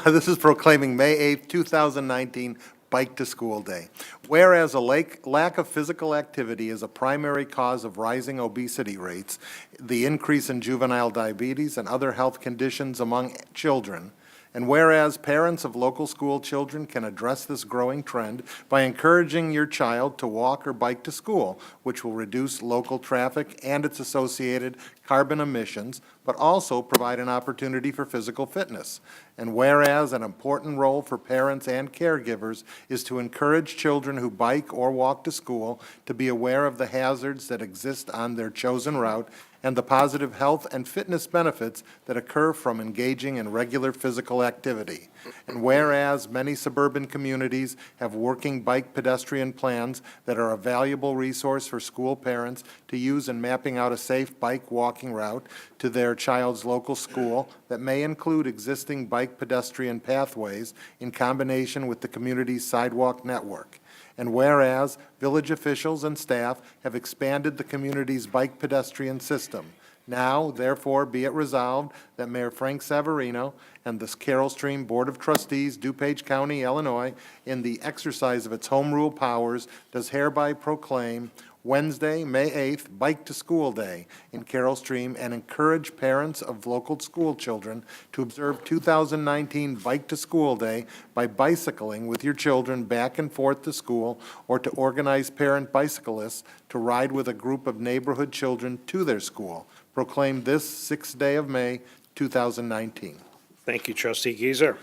Speaker 15: This is proclaiming May 8th, 2019 Bike to School Day. Whereas a lack of physical activity is a primary cause of rising obesity rates, the increase in juvenile diabetes and other health conditions among children, And whereas parents of local school children can address this growing trend by encouraging your child to walk or bike to school, which will reduce local traffic and its associated carbon emissions, but also provide an opportunity for physical fitness. And whereas an important role for parents and caregivers is to encourage children who bike or walk to school to be aware of the hazards that exist on their chosen route and the positive health and fitness benefits that occur from engaging in regular physical activity. And whereas many suburban communities have working bike pedestrian plans that are a valuable resource for school parents to use in mapping out a safe bike walking route to their child's local school that may include existing bike pedestrian pathways in combination with the community's sidewalk network. And whereas village officials and staff have expanded the community's bike pedestrian system, now, therefore, be it resolved that Mayor Frank Savarino and the Carroll Stream Board of Trustees, DuPage County, Illinois, in the exercise of its home rule powers, does hereby proclaim Wednesday, May 8th, Bike to School Day in Carroll Stream and encourage parents of local school children to observe 2019 Bike to School Day by bicycling with your children back and forth to school or to organize parent bicyclists to ride with a group of neighborhood children to their school. Proclaim this 6th day of May, 2019.
Speaker 1: Thank you, Trustee Gieser.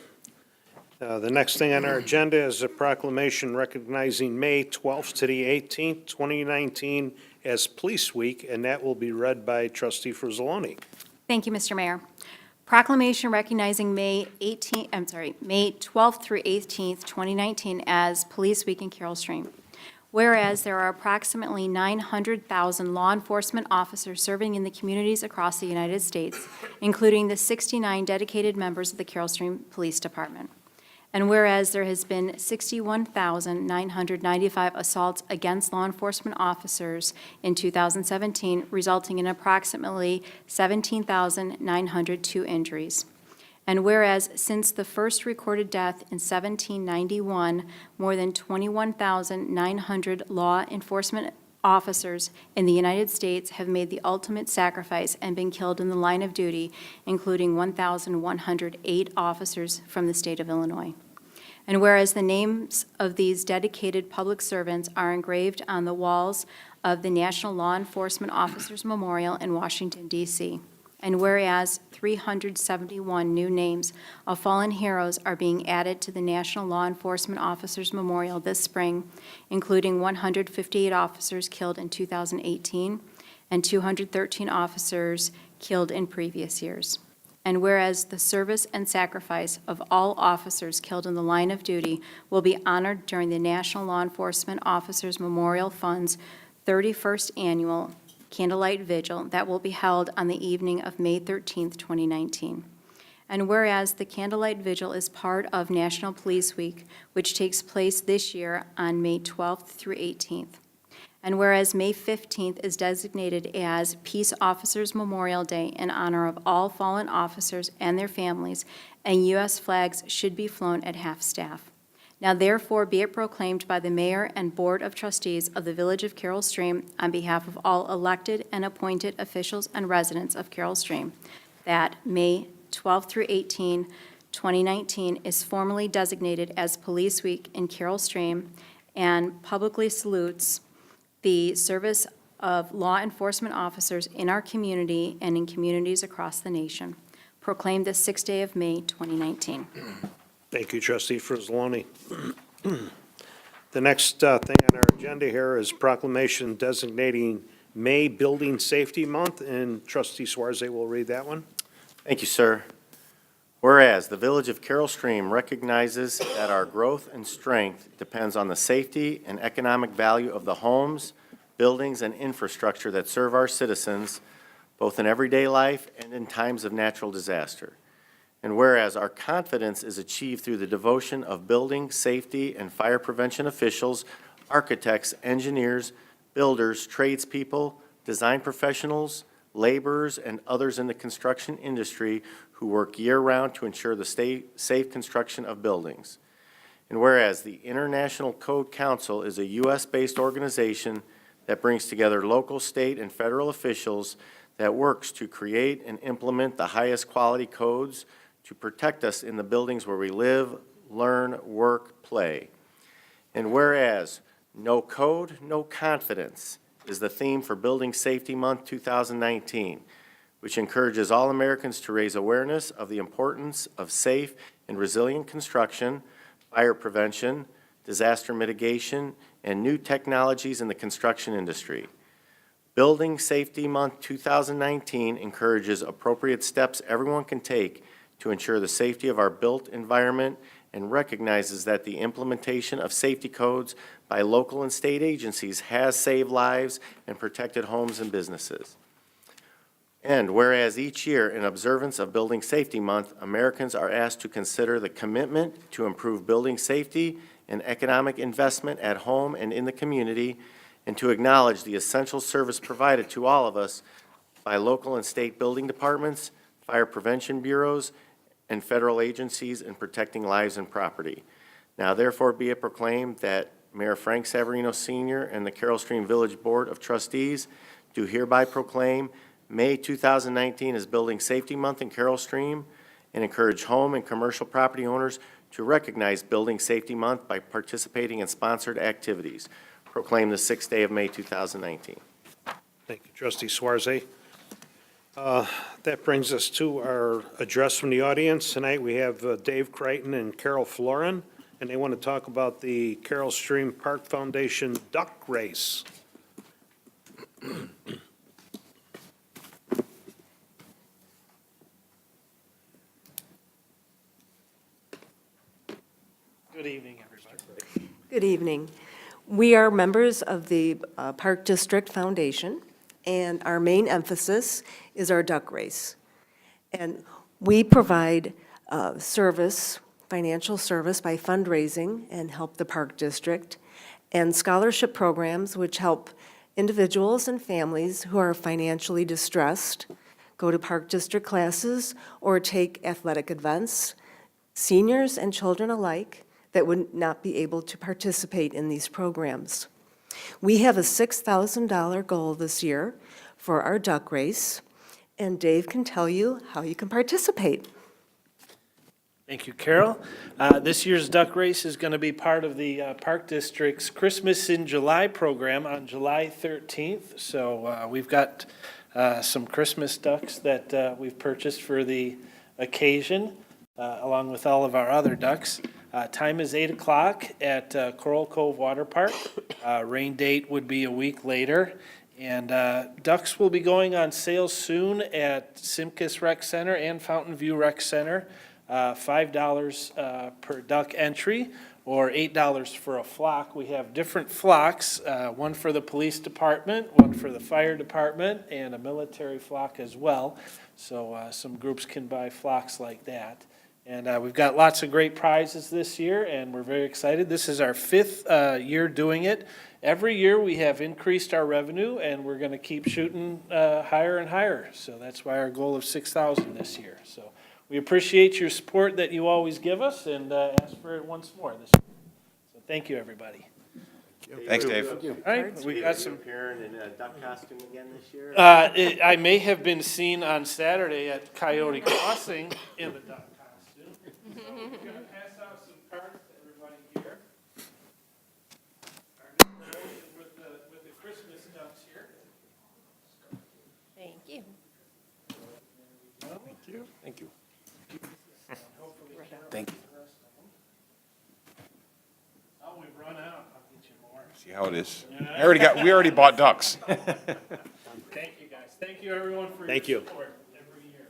Speaker 1: The next thing on our agenda is a proclamation recognizing May 12th to the 18th, 2019 as Police Week, and that will be read by Trustee Frizzaloni.
Speaker 2: Thank you, Mr. Mayor. Proclamation recognizing May 12th through 18th, 2019 as Police Week in Carroll Stream. Whereas there are approximately 900,000 law enforcement officers serving in the communities across the United States, including the 69 dedicated members of the Carroll Stream Police Department. And whereas there has been 61,995 assaults against law enforcement officers in 2017, resulting in approximately 17,902 injuries. And whereas since the first recorded death in 1791, more than 21,900 law enforcement officers in the United States have made the ultimate sacrifice and been killed in the line of duty, including 1,108 officers from the state of Illinois. And whereas the names of these dedicated public servants are engraved on the walls of the National Law Enforcement Officers Memorial in Washington, D.C., and whereas 371 new names of fallen heroes are being added to the National Law Enforcement Officers Memorial this spring, including 158 officers killed in 2018 and 213 officers killed in previous years. And whereas the service and sacrifice of all officers killed in the line of duty will be honored during the National Law Enforcement Officers Memorial Fund's 31st Annual Candlelight Vigil that will be held on the evening of May 13th, 2019. And whereas the Candlelight Vigil is part of National Police Week, which takes place this year on May 12th through 18th. And whereas May 15th is designated as Peace Officers Memorial Day in honor of all fallen officers and their families, and U.S. flags should be flown at half-staff. Now therefore be it proclaimed by the Mayor and Board of Trustees of the Village of Carroll Stream on behalf of all elected and appointed officials and residents of Carroll Stream that May 12 through 18, 2019 is formally designated as Police Week in Carroll Stream and publicly salutes the service of law enforcement officers in our community and in communities across the nation. Proclaimed this 6th day of May, 2019.
Speaker 1: Thank you, Trustee Frizzaloni. The next thing on our agenda here is proclamation designating May Building Safety Month, and Trustee Suarez will read that one.
Speaker 4: Thank you, sir. Whereas the Village of Carroll Stream recognizes that our growth and strength depends on the safety and economic value of the homes, buildings, and infrastructure that serve our citizens, both in everyday life and in times of natural disaster. And whereas our confidence is achieved through the devotion of building, safety, and fire prevention officials, architects, engineers, builders, tradespeople, design professionals, laborers, and others in the construction industry who work year-round to ensure the safe construction of buildings. And whereas the International Code Council is a U.S.-based organization that brings together local, state, and federal officials that works to create and implement the highest quality codes to protect us in the buildings where we live, learn, work, play. And whereas no code, no confidence is the theme for Building Safety Month 2019, which encourages all Americans to raise awareness of the importance of safe and resilient construction, fire prevention, disaster mitigation, and new technologies in the construction industry. Building Safety Month 2019 encourages appropriate steps everyone can take to ensure the safety of our built environment and recognizes that the implementation of safety codes by local and state agencies has saved lives and protected homes and businesses. And whereas each year in observance of Building Safety Month, Americans are asked to consider the commitment to improve building safety and economic investment at home and in the community, and to acknowledge the essential service provided to all of us by local and state building departments, fire prevention bureaus, and federal agencies in protecting lives and property. Now therefore be it proclaimed that Mayor Frank Savarino Sr. and the Carroll Stream Village Board of Trustees do hereby proclaim May 2019 as Building Safety Month in Carroll Stream and encourage home and commercial property owners to recognize Building Safety Month by participating in sponsored activities. Proclaim the 6th day of May 2019.
Speaker 1: Thank you, Trustee Suarez. That brings us to our address from the audience. Tonight, we have Dave Crichton and Carol Florin, and they want to talk about the Carroll Stream Park Foundation Duck Race.
Speaker 16: Good evening, everybody. Good evening. We are members of the Park District Foundation, and our main emphasis is our duck race. And we provide service, financial service by fundraising and help the Park District, and scholarship programs which help individuals and families who are financially distressed go to Park District classes or take athletic events, seniors and children alike that would not be able to participate in these programs. We have a $6,000 goal this year for our duck race, and Dave can tell you how you can participate. Thank you, Carol. This year's duck race is going to be part of the Park District's Christmas in July program on July 13th. So we've got some Christmas ducks that we've purchased for the occasion, along with all of our other ducks. Time is 8 o'clock at Coral Cove Water Park. Rain date would be a week later. And ducks will be going on sale soon at Simkus Rec Center and Fountain View Rec Center. $5 per duck entry or $8 for a flock. We have different flocks, one for the police department, one for the fire department, and a military flock as well. So some groups can buy flocks like that. And we've got lots of great prizes this year, and we're very excited. This is our 5th year doing it. Every year we have increased our revenue, and we're going to keep shooting higher and higher. So that's why our goal of $6,000 this year. So we appreciate your support that you always give us, and ask for it once more this year. So thank you, everybody.
Speaker 8: Thanks, Dave.
Speaker 16: All right, we got some.
Speaker 4: Appearing in a duck costume again this year?
Speaker 16: I may have been seen on Saturday at Coyote Crossing in the duck costume. So we're going to pass out some cards to everybody here. Our new promotion with the Christmas ducks here.
Speaker 5: Thank you.
Speaker 8: Thank you. Thank you.
Speaker 16: Thank you. Oh, we've run out. I'll get you more.
Speaker 8: See how it is. We already bought ducks.
Speaker 16: Thank you, guys. Thank you, everyone, for your support every year.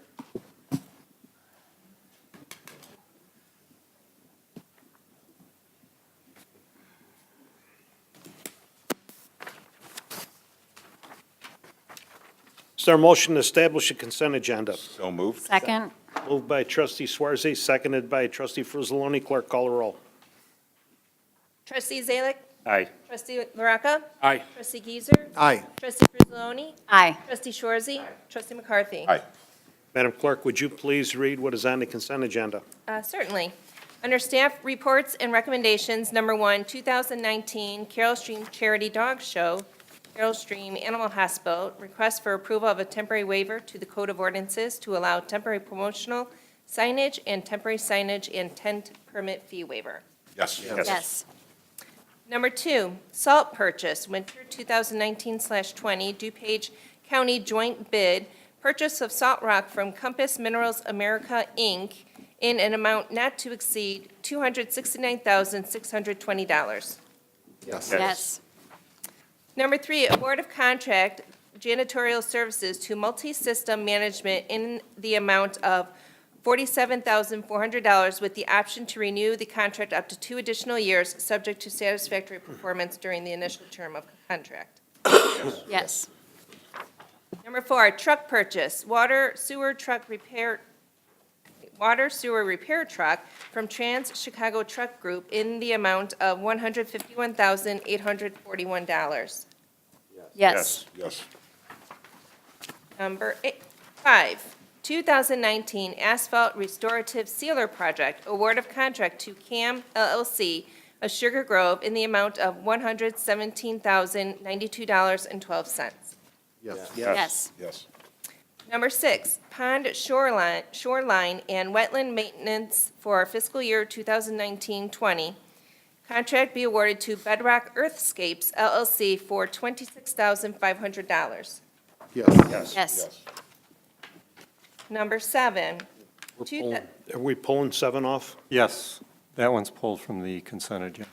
Speaker 1: Is there a motion to establish a consent agenda?
Speaker 8: So moved.
Speaker 2: Second.
Speaker 1: Moved by Trustee Suarez, seconded by Trustee Frizzaloni. Clerk, call the roll.
Speaker 5: Trustee Zalik.
Speaker 3: Aye.
Speaker 5: Trustee Maravka.
Speaker 16: Aye.
Speaker 5: Trustee Giesers.
Speaker 15: Aye.
Speaker 5: Trustee Frizzaloni.
Speaker 2: Aye.
Speaker 5: Trustee Shorzy. Trustee McCarthy.
Speaker 8: Aye.
Speaker 1: Madam Clerk, would you please read what is on the consent agenda?
Speaker 5: Certainly. Under staff reports and recommendations, number 1, 2019 Carroll Stream Charity Dog Show, Carroll Stream Animal Hospital, request for approval of a temporary waiver to the Code of Ordinances to allow temporary promotional signage and temporary signage and tent permit fee waiver.
Speaker 8: Yes.
Speaker 2: Yes.
Speaker 5: Number 2, salt purchase, winter 2019/20, DuPage County joint bid, purchase of salt rock from Compass Minerals America, Inc., in an amount not to exceed $269,620.
Speaker 2: Yes.
Speaker 5: Number 3, award of contract janitorial services to Multi-System Management in the amount of $47,400 with the option to renew the contract up to 2 additional years, subject to satisfactory performance during the initial term of contract.
Speaker 2: Yes.
Speaker 5: Number 4, truck purchase, water sewer repair truck from Trans Chicago Truck Group in the amount of $151,841.
Speaker 2: Yes.
Speaker 8: Yes.
Speaker 5: Number 5, 2019 Asphalt Restorative Sealer Project, award of contract to CAM LLC of Sugar Grove in the amount of $117,092.12.
Speaker 15: Yes.
Speaker 2: Yes.
Speaker 8: Yes.
Speaker 5: Number 6, pond shoreline and wetland maintenance for fiscal year 2019-20. Contract be awarded to Bedrock Earthscapes LLC for $26,500.
Speaker 15: Yes.
Speaker 2: Yes.
Speaker 5: Number 7,
Speaker 1: Are we pulling 7 off?
Speaker 13: Yes, that one's pulled from the consent agenda.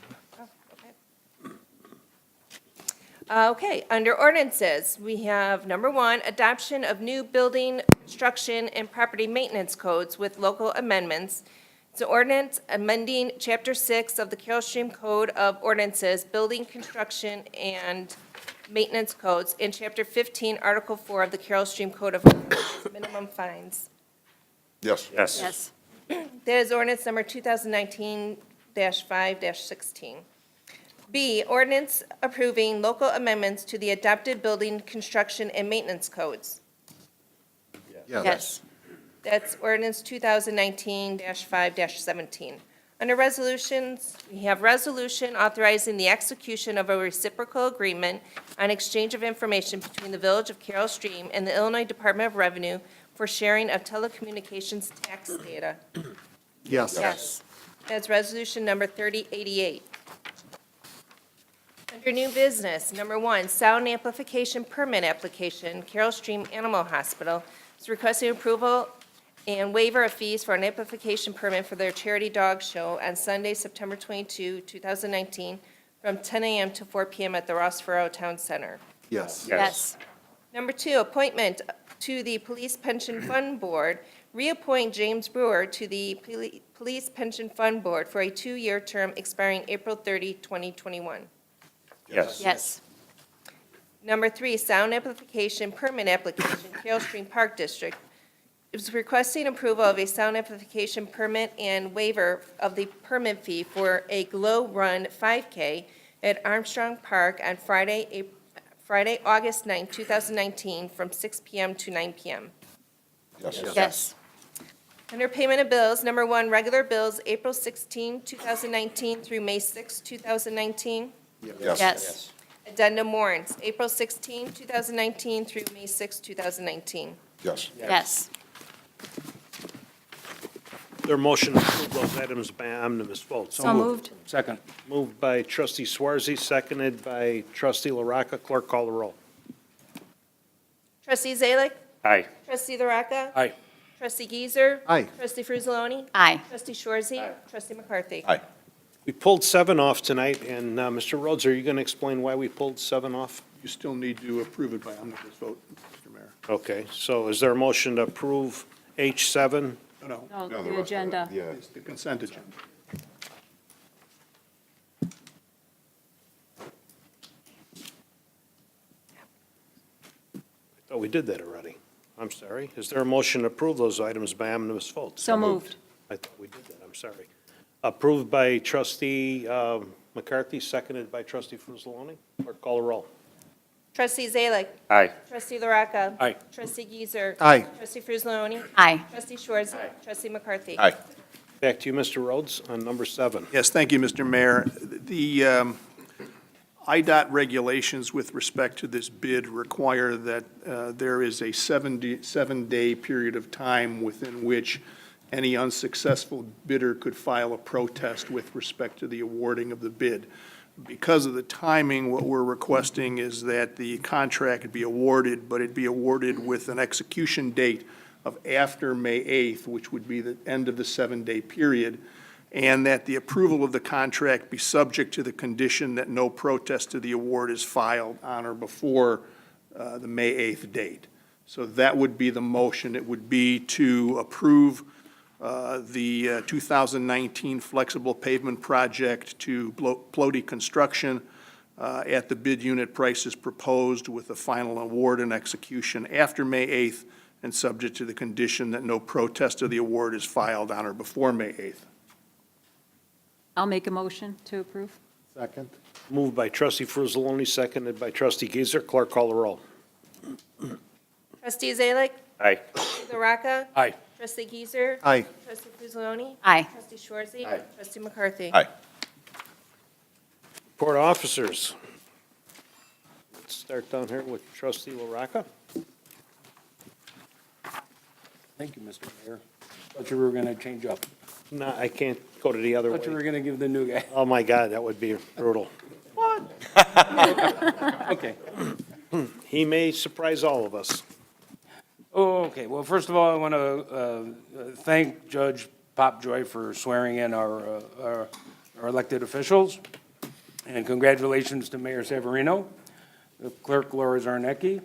Speaker 5: Okay, under ordinances, we have number 1, adoption of new building, construction, and property maintenance codes with local amendments. It's an ordinance amending Chapter 6 of the Carroll Stream Code of Ordinances, Building, Construction, and Maintenance Codes, and Chapter 15, Article 4 of the Carroll Stream Code of Ordinances, minimum fines.
Speaker 8: Yes.
Speaker 2: Yes.
Speaker 5: That is ordinance number 2019-5-16. B, ordinance approving local amendments to the adopted building, construction, and maintenance codes.
Speaker 2: Yes.
Speaker 5: That's ordinance 2019-5-17. Under resolutions, we have resolution authorizing the execution of a reciprocal agreement on exchange of information between the Village of Carroll Stream and the Illinois Department of Revenue for sharing of telecommunications tax data.
Speaker 15: Yes.
Speaker 5: Yes. That's resolution number 3088. Under new business, number 1, sound amplification permit application, Carroll Stream Animal Hospital is requesting approval and waiver of fees for an amplification permit for their charity dog show on Sunday, September 22, 2019, from 10 a.m. to 4 p.m. at the Rossboro Town Center.
Speaker 15: Yes.
Speaker 2: Yes.
Speaker 5: Number 2, appointment to the Police Pension Fund Board. Reappoint James Brewer to the Police Pension Fund Board for a 2-year term expiring April 30, 2021.
Speaker 3: Yes.
Speaker 2: Yes.
Speaker 5: Number 3, sound amplification permit application, Carroll Stream Park District. It was requesting approval of a sound amplification permit and waiver of the permit fee for a Glow Run 5K at Armstrong Park on Friday, August 9, 2019, from 6 p.m. to 9 p.m.
Speaker 8: Yes.
Speaker 2: Yes.
Speaker 5: Under payment of bills, number 1, regular bills, April 16, 2019 through May 6, 2019.
Speaker 2: Yes.
Speaker 5: Addendum warrants, April 16, 2019 through May 6, 2019.
Speaker 8: Yes.
Speaker 2: Yes.
Speaker 1: Their motion to approve those items by omnibus vote.
Speaker 2: So moved.
Speaker 1: Second. Moved by trustee Swarzy, seconded by trustee LaRocca. Clerk, call the roll.
Speaker 5: Trustee Zalick?
Speaker 3: Aye.
Speaker 5: Trustee LaRocca?
Speaker 1: Aye.
Speaker 5: Trustee Giesers?
Speaker 15: Aye.
Speaker 5: Trustee Frusaloni?
Speaker 2: Aye.
Speaker 5: Trustee Shorzy? Trustee McCarthy?
Speaker 8: Aye.
Speaker 1: We pulled 7 off tonight, and Mr. Rhodes, are you going to explain why we pulled 7 off?
Speaker 17: You still need to approve it by omnibus vote, Mr. Mayor.
Speaker 1: Okay, so is there a motion to approve H7?
Speaker 17: No,
Speaker 2: No,
Speaker 8: No,
Speaker 2: the agenda.
Speaker 8: Yeah.
Speaker 17: it's the consent agenda.
Speaker 1: I thought we did that already. I'm sorry. Is there a motion to approve those items by omnibus vote?
Speaker 2: So moved.
Speaker 1: I thought we did that, I'm sorry. Approved by trustee McCarthy, seconded by trustee Frusaloni. Clerk, call the roll.
Speaker 5: Trustee Zalick?
Speaker 3: Aye.
Speaker 5: Trustee LaRocca?
Speaker 1: Aye.
Speaker 5: Trustee Giesers?
Speaker 15: Aye.
Speaker 5: Trustee Frusaloni?
Speaker 2: Aye.
Speaker 5: Trustee Shorzy? Trustee McCarthy?
Speaker 8: Aye.
Speaker 1: Back to you, Mr. Rhodes, on number 7.
Speaker 17: Yes, thank you, Mr. Mayor. The IDOT regulations with respect to this bid require that there is a 7-day period of time within which any unsuccessful bidder could file a protest with respect to the awarding of the bid. Because of the timing, what we're requesting is that the contract be awarded, but it be awarded with an execution date of after May 8th, which would be the end of the 7-day period, and that the approval of the contract be subject to the condition that no protest to the award is filed on or before the May 8th date. So that would be the motion. It would be to approve the 2019 flexible pavement project to Plody Construction at the bid unit prices proposed, with the final award and execution after May 8th, and subject to the condition that no protest of the award is filed on or before May 8th.
Speaker 2: I'll make a motion to approve.
Speaker 15: Second.
Speaker 1: Moved by trustee Fruzzoloni, seconded by trustee Giesert. Clerk, call the roll.
Speaker 5: Trustee Zalik.
Speaker 3: Aye.
Speaker 5: Trustee LaRocca.
Speaker 1: Aye.
Speaker 5: Trustee Giesert.
Speaker 15: Aye.
Speaker 5: Trustee Fruzzoloni.
Speaker 2: Aye.
Speaker 5: Trustee Shorzy. Trustee McCarthy.
Speaker 8: Aye.
Speaker 1: Report of officers. Let's start down here with trustee LaRocca.
Speaker 6: Thank you, Mr. Mayor. Thought you were going to change up.
Speaker 1: No, I can't go to the other
Speaker 6: Thought you
Speaker 1: way.
Speaker 6: were going to give the new guy.
Speaker 1: Oh, my God, that would be brutal.
Speaker 6: Okay.
Speaker 1: He may surprise all of us.
Speaker 6: Oh, okay. Well, first of all, I want to thank Judge Popjoy for swearing in our elected officials. And congratulations to Mayor Severino, the clerk Laura Zarnecki,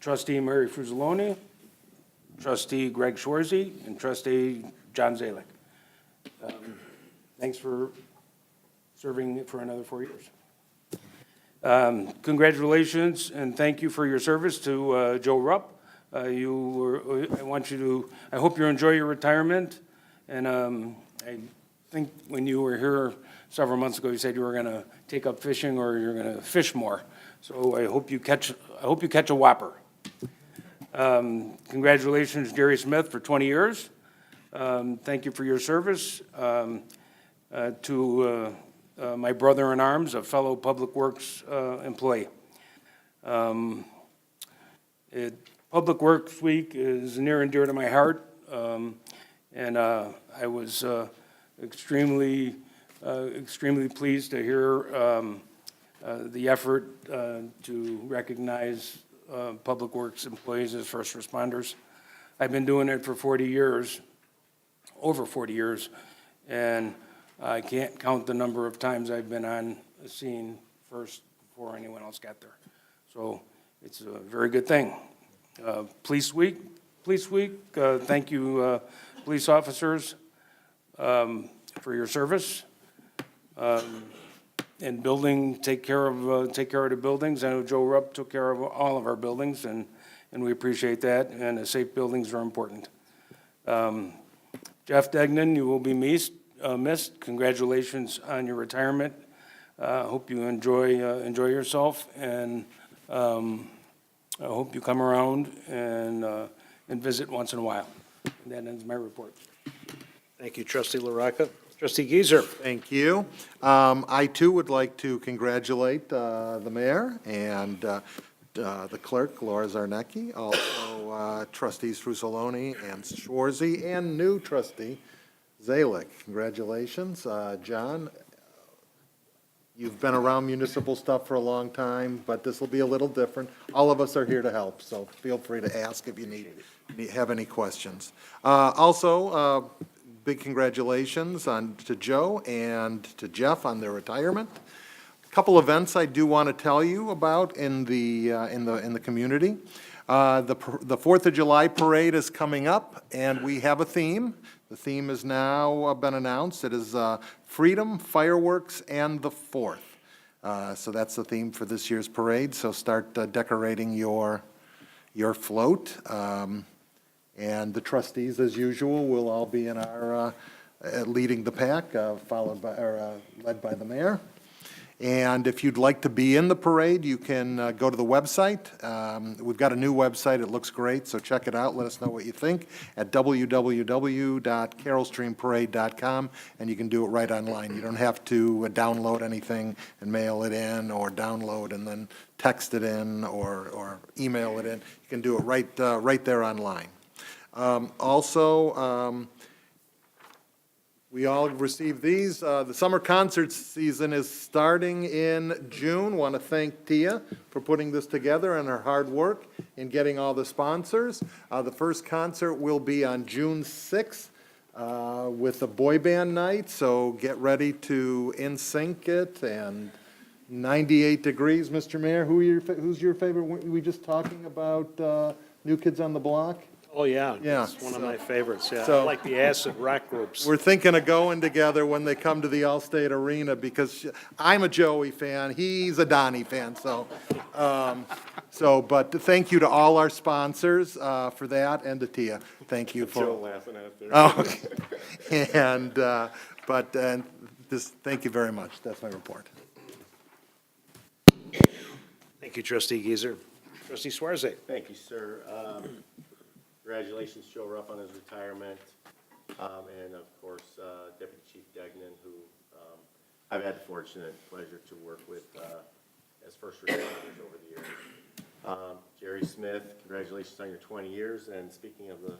Speaker 6: trustee Mary Fruzzoloni, trustee Greg Shorzy, and trustee John Zalik. Thanks for serving for another 4 years. Congratulations and thank you for your service to Joe Rupp. I hope you enjoy your retirement. And I think when you were here several months ago, you said you were going to take up fishing or you're going to fish more. So I hope you catch a whopper. Congratulations, Jerry Smith, for 20 years. Thank you for your service. To my brother-in-arms, a fellow Public Works employee. Public Works Week is near and dear to my heart, and I was extremely pleased to hear the effort to recognize Public Works employees as first responders. I've been doing it for 40 years, over 40 years, and I can't count the number of times I've been on the scene first before anyone else got there. So it's a very good thing. Police Week, thank you, police officers, for your service. And building, take care of the buildings. I know Joe Rupp took care of all of our buildings, and we appreciate that, and safe buildings are important. Jeff Degnan, you will be missed. Congratulations on your retirement. Hope you enjoy yourself, and I hope you come around and visit once in a while. And that ends my report.
Speaker 1: Thank you, trustee LaRocca. Trustee Giesert.
Speaker 15: Thank you. I, too, would like to congratulate the mayor and the clerk, Laura Zarnecki, also trustees Fruzzoloni and Shorzy, and new trustee Zalik. Congratulations. John, you've been around municipal stuff for a long time, but this will be a little different. All of us are here to help, so feel free to ask if you have any questions. Also, big congratulations to Joe and to Jeff on their retirement. A couple events I do want to tell you about in the community. The 4th of July parade is coming up, and we have a theme. The theme has now been announced. It is Freedom, Fireworks, and the 4th. So that's the theme for this year's parade. So start decorating your float. And the trustees, as usual, will all be in our leading the pack, led by the mayor. And if you'd like to be in the parade, you can go to the website. We've got a new website. It looks great, so check it out. Let us know what you think at www.carrollstreamparade.com, and you can do it right online. You don't have to download anything and mail it in, or download and then text it in, or email it in. You can do it right there online. Also, we all received these. The summer concert season is starting in June. Want to thank Tia for putting this together and her hard work in getting all the sponsors. The first concert will be on June 6th with a boy band night, so get ready to in-sync it, and 98 degrees, Mr. Mayor. Who's your favorite? Were we just talking about New Kids on the Block?
Speaker 1: Oh, yeah.
Speaker 15: Yeah,
Speaker 1: It's one of my favorites, yeah. I
Speaker 15: so-
Speaker 1: like the acid rock groups.
Speaker 15: We're thinking of going together when they come to the Allstate Arena, because I'm a Joey fan, he's a Donnie fan, but thank you to all our sponsors for that, and to Tia. Thank you for.
Speaker 9: Joe laughing at there.
Speaker 15: Oh, okay. And, thank you very much. That's my report.
Speaker 1: Thank you, trustee Geezer. Trustee Swarzak.
Speaker 4: Thank you, sir. Congratulations, Joe Rupp, on his retirement. And of course, Deputy Chief Degnan, who I've had the fortunate pleasure to work with as first responders over the years. Jerry Smith, congratulations on your 20 years. And speaking of the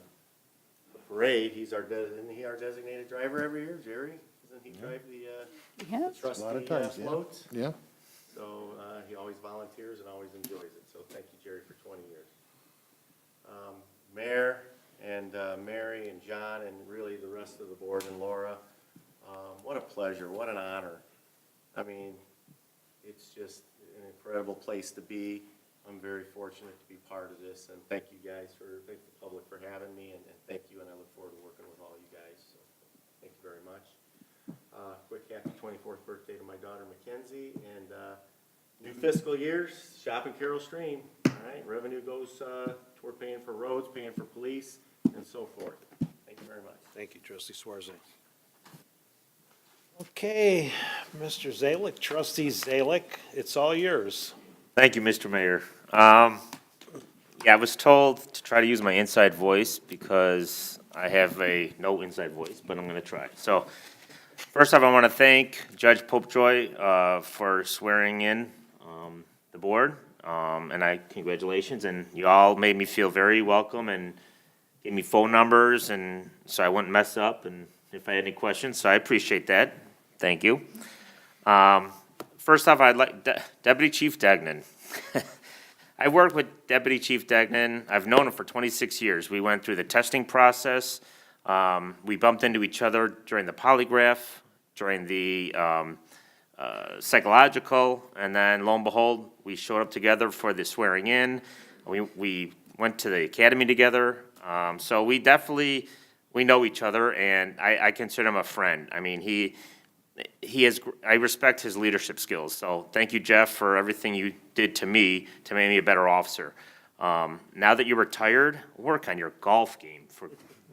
Speaker 4: parade, isn't he our designated driver every year, Jerry? Doesn't he drive the trustee
Speaker 15: A lot of times, yeah.
Speaker 4: floats?
Speaker 15: Yeah.
Speaker 4: So he always volunteers and always enjoys it. So thank you, Jerry, for 20 years. Mayor and Mary and John and really the rest of the board and Laura, what a pleasure, what an honor. I mean, it's just an incredible place to be. I'm very fortunate to be part of this, and thank you guys thank the public for having me, and thank you, and I look forward to working with all you guys. So thank you very much. Quick happy 24th birthday to my daughter Mackenzie, and new fiscal year, shopping Carroll Stream. All right, revenue goes toward paying for roads, paying for police, and so forth. Thank you very much.
Speaker 1: Thank you, trustee Swarzak. Okay, Mr. Zalick, trustee Zalick, it's all yours.
Speaker 3: Thank you, Mr. Mayor. Yeah, I was told to try to use my inside voice because I have no inside voice, but I'm going to try. So, first off, I want to thank Judge Popejoy for swearing in the board, and congratulations, and you all made me feel very welcome and gave me phone numbers, and so I wouldn't mess up, and if I had any questions, so I appreciate that. Thank you. First off, I'd like Deputy Chief Degnan. I worked with Deputy Chief Degnan. I've known him for 26 years. We went through the testing process. We bumped into each other during the polygraph, during the psychological, and then lo and behold, we showed up together for the swearing in. We went to the academy together. So we know each other, and I consider him a friend. I mean, I respect his leadership skills. So thank you, Jeff, for everything you did to me to make me a better officer. Now that you're retired, work on your golf game,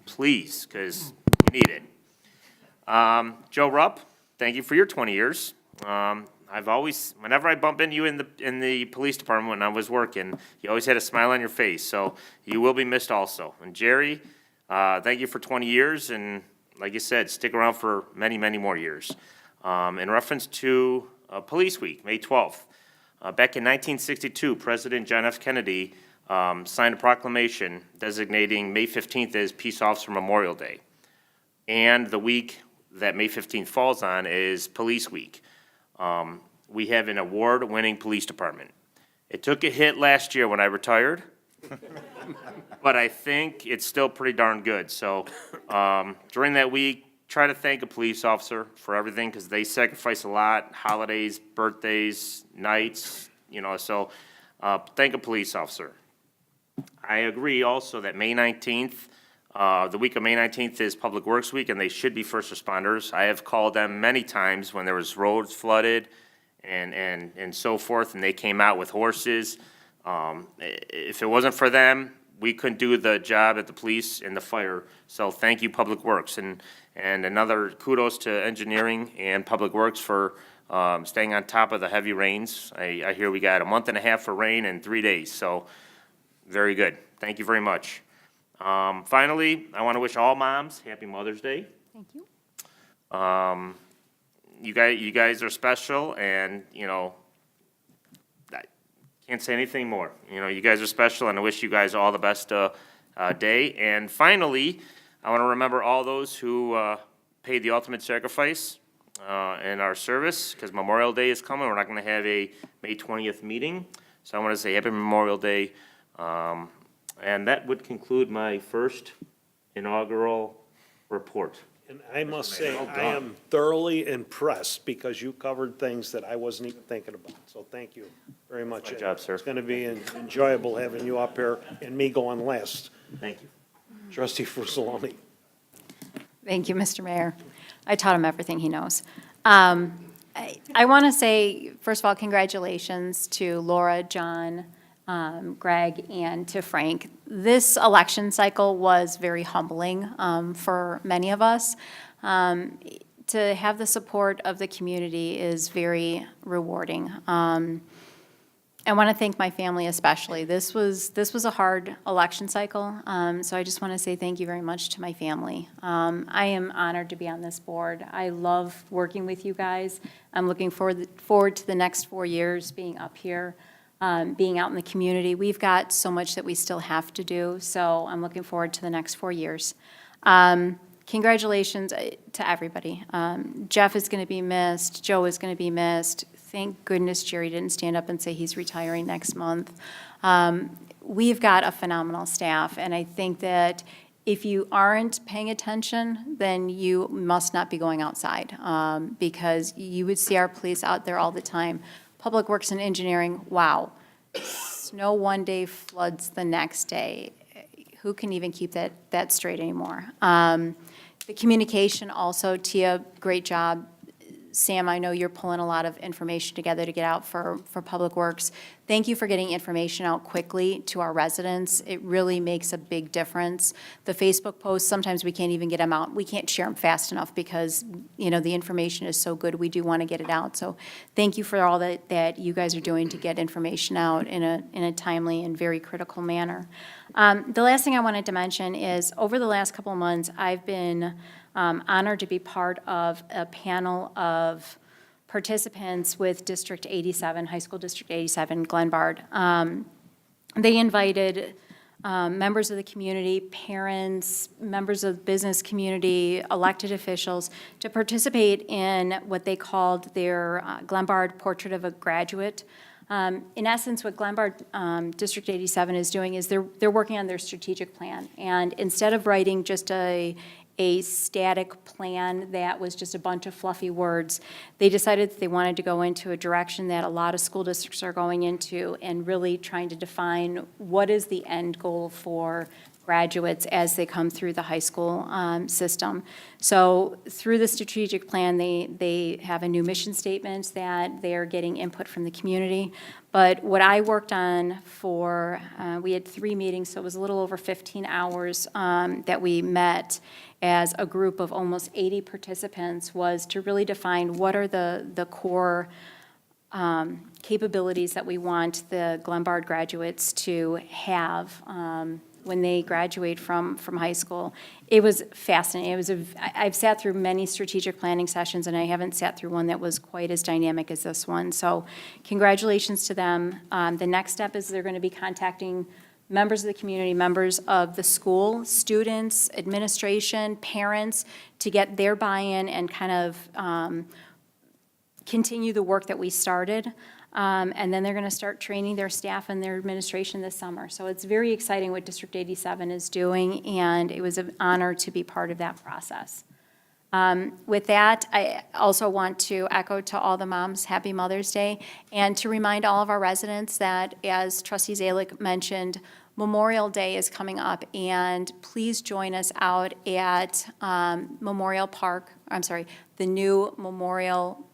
Speaker 3: please, because you need it. Joe Rupp, thank you for your 20 years. Whenever I bump into you in the police department when I was working, you always had a smile on your face, so you will be missed also. And Jerry, thank you for 20 years, and like you said, stick around for many, many more years. In reference to Police Week, May 12th, back in 1962, President John F. Kennedy signed a proclamation designating May 15th as Peace Officer Memorial Day. And the week that May 15th falls on is Police Week. We have an award-winning police department. It took a hit last year when I retired, but I think it's still pretty darn good. So during that week, try to thank a police officer for everything, because they sacrifice a lot, holidays, birthdays, nights, so thank a police officer. I agree also that May 19th, the week of May 19th is Public Works Week, and they should be first responders. I have called them many times when there was roads flooded and so forth, and they came out with horses. If it wasn't for them, we couldn't do the job at the police and the fire. So thank you, Public Works. And another kudos to engineering and Public Works for staying on top of the heavy rains. I hear we got a month and a half for rain and 3 days, so very good. Thank you very much. Finally, I want to wish all moms Happy Mother's Day.
Speaker 2: Thank you.
Speaker 3: You guys are special, and I can't say anything more. You guys are special, and I wish you guys all the best day. And finally, I want to remember all those who paid the ultimate sacrifice in our service, because Memorial Day is coming. We're not going to have a May 20th meeting. So I want to say Happy Memorial Day. And that would conclude my first inaugural report.
Speaker 1: And I must say,
Speaker 3: Well
Speaker 1: I am thoroughly impressed because you covered things that I wasn't even thinking about. So thank you very much.
Speaker 3: Good job, sir.
Speaker 1: It's going to be enjoyable having you up here and me going last.
Speaker 3: Thank you.
Speaker 1: Trustee Frusaloni.
Speaker 2: Thank you, Mr. Mayor. I taught him everything he knows. I want to say, first of all, congratulations to Laura, John, Greg, and to Frank. This election cycle was very humbling for many of us. To have the support of the community is very rewarding. I want to thank my family especially. This was a hard election cycle, so I just want to say thank you very much to my family. I am honored to be on this board. I love working with you guys. I'm looking forward to the next 4 years being up here, being out in the community. We've got so much that we still have to do, so I'm looking forward to the next 4 years. Congratulations to everybody. Jeff is going to be missed. Joe is going to be missed. Thank goodness Jerry didn't stand up and say he's retiring next month. We've got a phenomenal staff, and I think that if you aren't paying attention, then you must not be going outside, because you would see our police out there all the time. Public Works and Engineering, wow. Snow one day, floods the next day. Who can even keep that straight anymore? The communication also, Tia, great job. Sam, I know you're pulling a lot of information together to get out for Public Works. Thank you for getting information out quickly to our residents. It really makes a big difference. The Facebook posts, sometimes we can't even get them out. We can't share them fast enough because, you know, the information is so good. We do want to get it out. So thank you for all that you guys are doing to get information out in a timely and very critical manner. The last thing I wanted to mention is over the last couple of months, I've been honored to be part of a panel of participants with District 87, High School District 87, Glenbard. They invited members of the community, parents, members of the business community, elected officials to participate in what they called their Glenbard Portrait of a Graduate. In essence, what Glenbard District 87 is doing is they're working on their strategic plan. And instead of writing just a static plan that was just a bunch of fluffy words, they decided that they wanted to go into a direction that a lot of school districts are going into and really trying to define what is the end goal for graduates as they come through the high school system. So through the strategic plan, they have a new mission statement that they are getting input from the community. But what I worked on we had 3 meetings, so it was a little over 15 hours that we met as a group of almost 80 participants, was to really define what are the core capabilities that we want the Glenbard graduates to have when they graduate from high school. It was fascinating. I've sat through many strategic planning sessions, and I haven't sat through one that was quite as dynamic as this one. So congratulations to them. The next step is they're going to be contacting members of the community, members of the school, students, administration, parents, to get their buy-in and kind of continue the work that we started. And then they're going to start training their staff and their administration this summer. So it's very exciting what District 87 is doing, and it was an honor to be part of that process. With that, I also want to echo to all the moms, Happy Mother's Day, and to remind all of our residents that, as Trustee Zalik mentioned, Memorial Day is coming up, and please join us out at Memorial Park, the new Memorial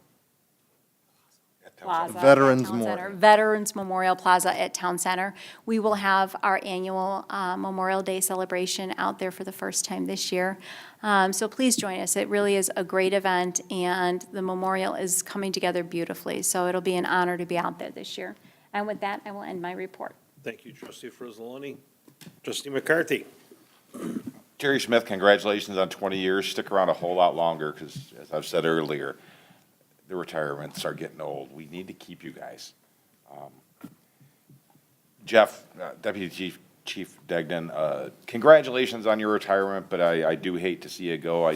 Speaker 2: Plaza.
Speaker 15: Veterans
Speaker 2: Town Center.
Speaker 15: Memorial.
Speaker 2: Veterans Memorial Plaza at Town Center. We will have our annual Memorial Day celebration out there for the first time this year. So please join us. It really is a great event, and the memorial is coming together beautifully. So it'll be an honor to be out there this year. And with that, I will end my report.
Speaker 1: Thank you, Trustee Frizzaloni. Trustee McCarthy.
Speaker 8: Jerry Smith, congratulations on 20 years. Stick around a whole lot longer because, as I've said earlier, the retirements are getting old. We need to keep you guys. Jeff, Deputy Chief Chief Degnan, congratulations on your retirement, but I do hate to see you go.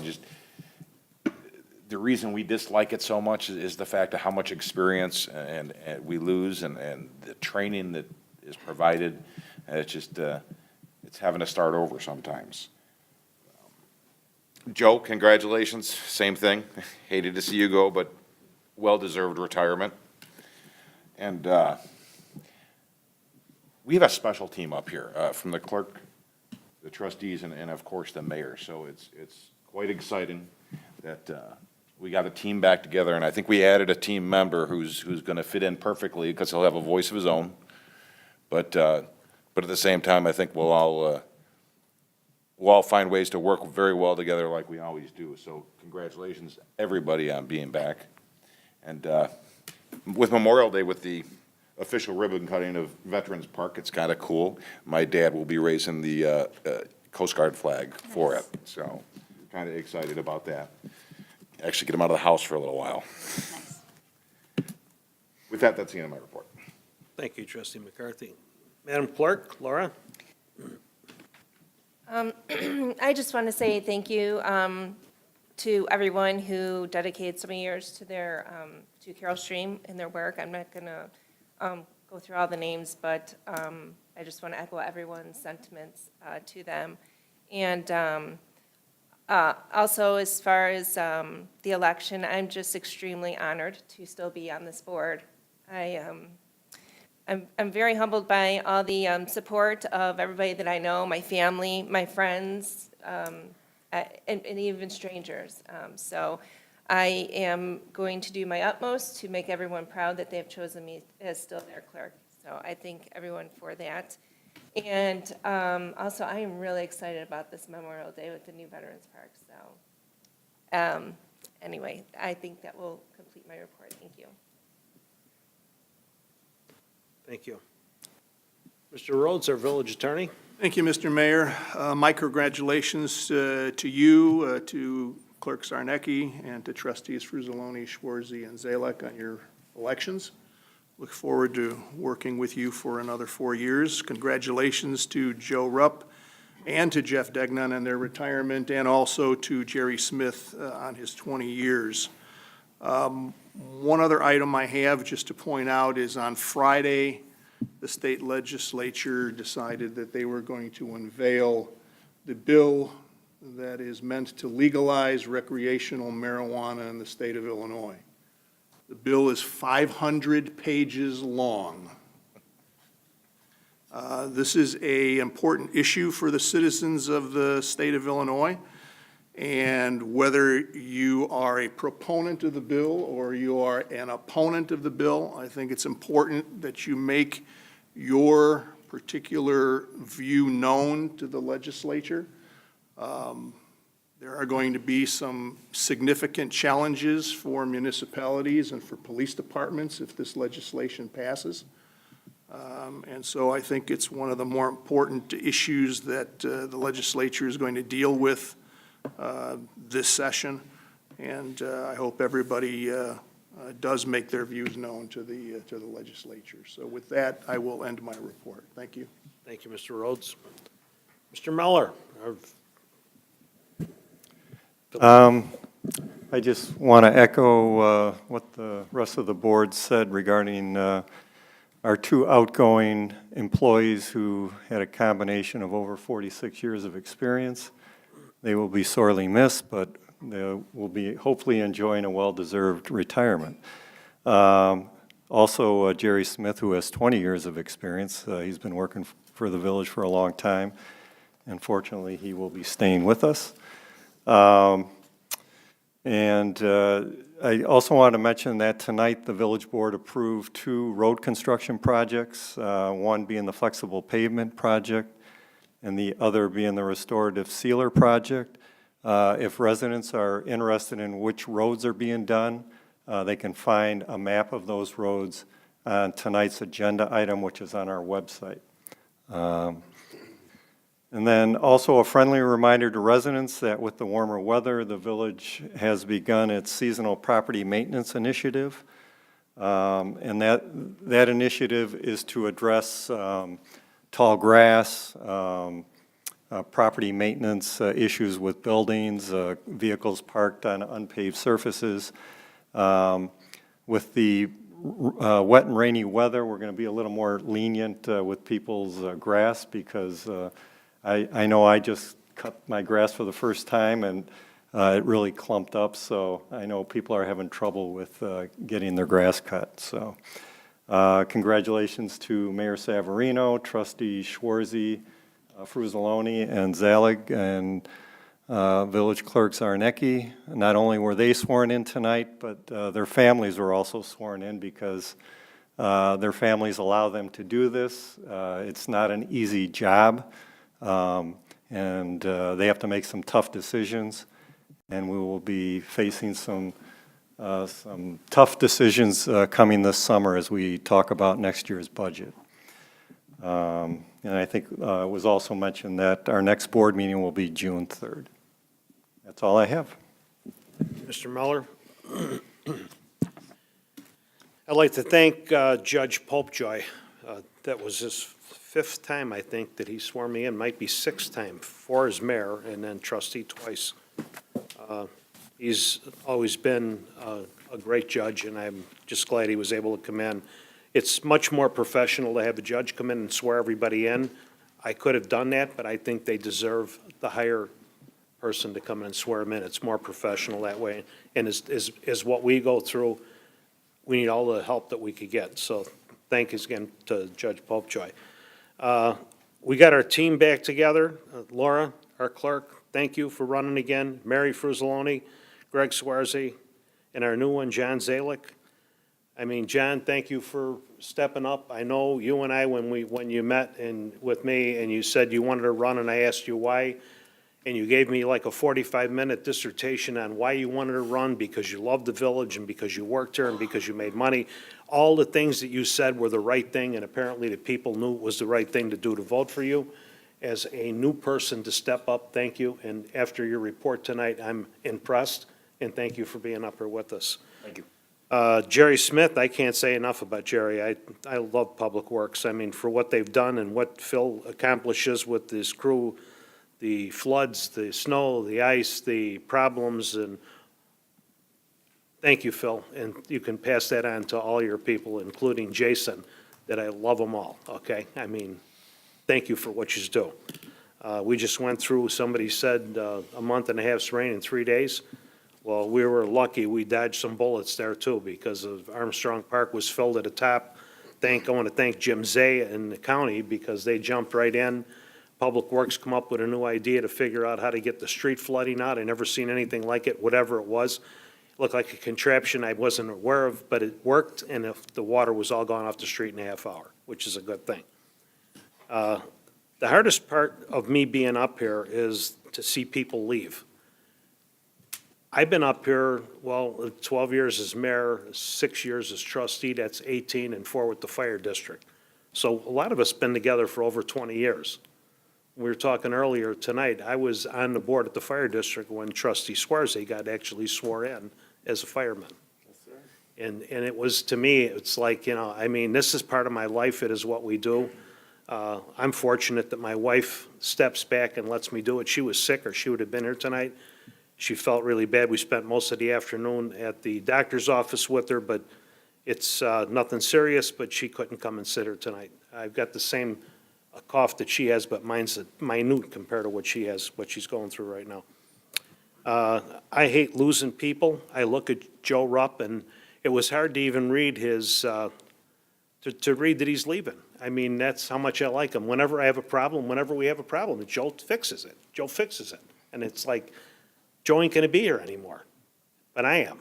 Speaker 8: The reason we dislike it so much is the fact of how much experience and we lose and the training that is provided. It's just, it's having to start over sometimes. Joe, congratulations, same thing. Hated to see you go, but well-deserved retirement. And we have a special team up here from the clerk, the trustees, and of course the mayor. So it's quite exciting that we got a team back together, and I think we added a team member who's going to fit in perfectly because he'll have a voice of his own. But at the same time, I think we'll all find ways to work very well together like we always do. So congratulations, everybody, on being back. And with Memorial Day, with the official ribbon cutting of Veterans Park, it's kind of cool. My dad will be raising the Coast Guard flag for it, so kind of excited about that. Actually get him out of the house for a little while.
Speaker 2: Nice.
Speaker 8: With that, that's the end of my report.
Speaker 1: Thank you, Trustee McCarthy. Madam Clerk, Laura?
Speaker 5: I just want to say thank you to everyone who dedicated so many years to their, to Carol Stream and their work. I'm not going to go through all the names, but I just want to echo everyone's sentiments to them. And also, as far as the election, I'm just extremely honored to still be on this board. I'm very humbled by all the support of everybody that I know, my family, my friends, and even strangers. So I am going to do my utmost to make everyone proud that they have chosen me as still their clerk. So I thank everyone for that. And also, I am really excited about this Memorial Day with the new Veterans Park. So anyway, I think that will complete my report. Thank you.
Speaker 1: Thank you. Mr. Rhodes, our village attorney.
Speaker 17: Thank you, Mr. Mayor. My congratulations to you, to Clerk Sarnecki, and to trustees Fruzaloni, Schwarzy, and Zalek on your elections. Look forward to working with you for another 4 years. Congratulations to Joe Rupp and to Jeff Degnan on their retirement, and also to Jerry Smith on his 20 years. One other item I have just to point out is on Friday, the state legislature decided that they were going to unveil the bill that is meant to legalize recreational marijuana in the state of Illinois. The bill is 500 pages long. This is an important issue for the citizens of the state of Illinois. And whether you are a proponent of the bill or you are an opponent of the bill, I think it's important that you make your particular view known to the legislature. There are going to be some significant challenges for municipalities and for police departments if this legislation passes. And so I think it's one of the more important issues that the legislature is going to deal with this session, and I hope everybody does make their views known to the legislature. So with that, I will end my report. Thank you.
Speaker 1: Thank you, Mr. Rhodes. Mr. Meller,
Speaker 13: I just want to echo what the rest of the board said regarding our two outgoing employees who had a combination of over 46 years of experience. They will be sorely missed, but they will be hopefully enjoying a well-deserved retirement. Also, Jerry Smith, who has 20 years of experience. He's been working for the village for a long time, and fortunately, he will be staying with us. I also want to mention that tonight the village board approved 2 road construction projects, one being the flexible pavement project and the other being the restorative sealer project. If residents are interested in which roads are being done, they can find a map of those roads on tonight's agenda item, which is on our website. And then also a friendly reminder to residents that with the warmer weather, the village has begun its seasonal property maintenance initiative. And that initiative is to address tall grass, property maintenance issues with buildings, vehicles parked on unpaved surfaces. With the wet and rainy weather, we're going to be a little more lenient with people's grass because I know I just cut my grass for the first time and it really clumped up, so I know people are having trouble with getting their grass cut. So congratulations to Mayor Savarino, Trustee Schwarzy, Fruzaloni, and Zalig, and Village Clerk Zarnecki. Not only were they sworn in tonight, but their families were also sworn in because their families allow them to do this. It's not an easy job, and they have to make some tough decisions, and we will be facing some tough decisions coming this summer as we talk about next year's budget. And I think it was also mentioned that our next board meeting will be June 3rd. That's all I have.
Speaker 1: Mr. Muller? I'd like to thank Judge Popejoy. That was his 5th time, I think, that he swore me in, might be 6th time, 4 as mayor, and then trustee twice. He's always been a great judge, and I'm just glad he was able to come in. It's much more professional to have a judge come in and swear everybody in. I could have done that, but I think they deserve the higher person to come in and swear them in. It's more professional that way. And as what we go through, we need all the help that we could get. So thanks again to Judge Popejoy. We got our team back together. Laura, our clerk, thank you for running again. Mary Fruzaloni, Greg Swarzy, and our new one, John Zalick. I mean, John, thank you for stepping up. I know you and I, when you met with me and you said you wanted to run and I asked you why, and you gave me like a 45-minute dissertation on why you wanted to run, because you loved the village and because you worked here and because you made money. All the things that you said were the right thing, and apparently the people knew it was the right thing to do to vote for you. As a new person to step up, thank you. And after your report tonight, I'm impressed, and thank you for being up here with us.
Speaker 3: Thank you.
Speaker 1: Jerry Smith, I can't say enough about Jerry. I love Public Works. I mean, for what they've done and what Phil accomplishes with his crew, the floods, the snow, the ice, the problems, and thank you, Phil. And you can pass that on to all your people, including Jason, that I love them all, okay? I mean, thank you for what you do. We just went through, somebody said, a month and a half's rain in 3 days. Well, we were lucky. We dodged some bullets there, too, because of Armstrong Park was filled to the top. I want to thank Jim Zay and the county because they jumped right in. Public Works come up with a new idea to figure out how to get the street flooding out. I never seen anything like it, whatever it was. Looked like a contraption I wasn't aware of, but it worked, and the water was all gone off the street in a half hour, which is a good thing. The hardest part of me being up here is to see people leave. I've been up here, 12 years as mayor, 6 years as trustee, that's 18, and 4 with the fire district. So a lot of us been together for over 20 years. We were talking earlier tonight, I was on the board at the fire district when trustee Swarzy got actually swore in as a fireman. And it was, to me, it's like, I mean, this is part of my life, it is what we do. I'm fortunate that my wife steps back and lets me do it. She was sick or she would have been here tonight. She felt really bad. We spent most of the afternoon at the doctor's office with her, but it's nothing serious, but she couldn't come and sit here tonight. I've got the same cough that she has, but mine's minute compared to what she has, what she's going through right now. I hate losing people. I look at Joe Rupp, and it was hard to even read his, to read that he's leaving. I mean, that's how much I like him. Whenever I have a problem, whenever we have a problem, Joe fixes it. Joe fixes it. And it's like, Joe ain't going to be here anymore, but I am.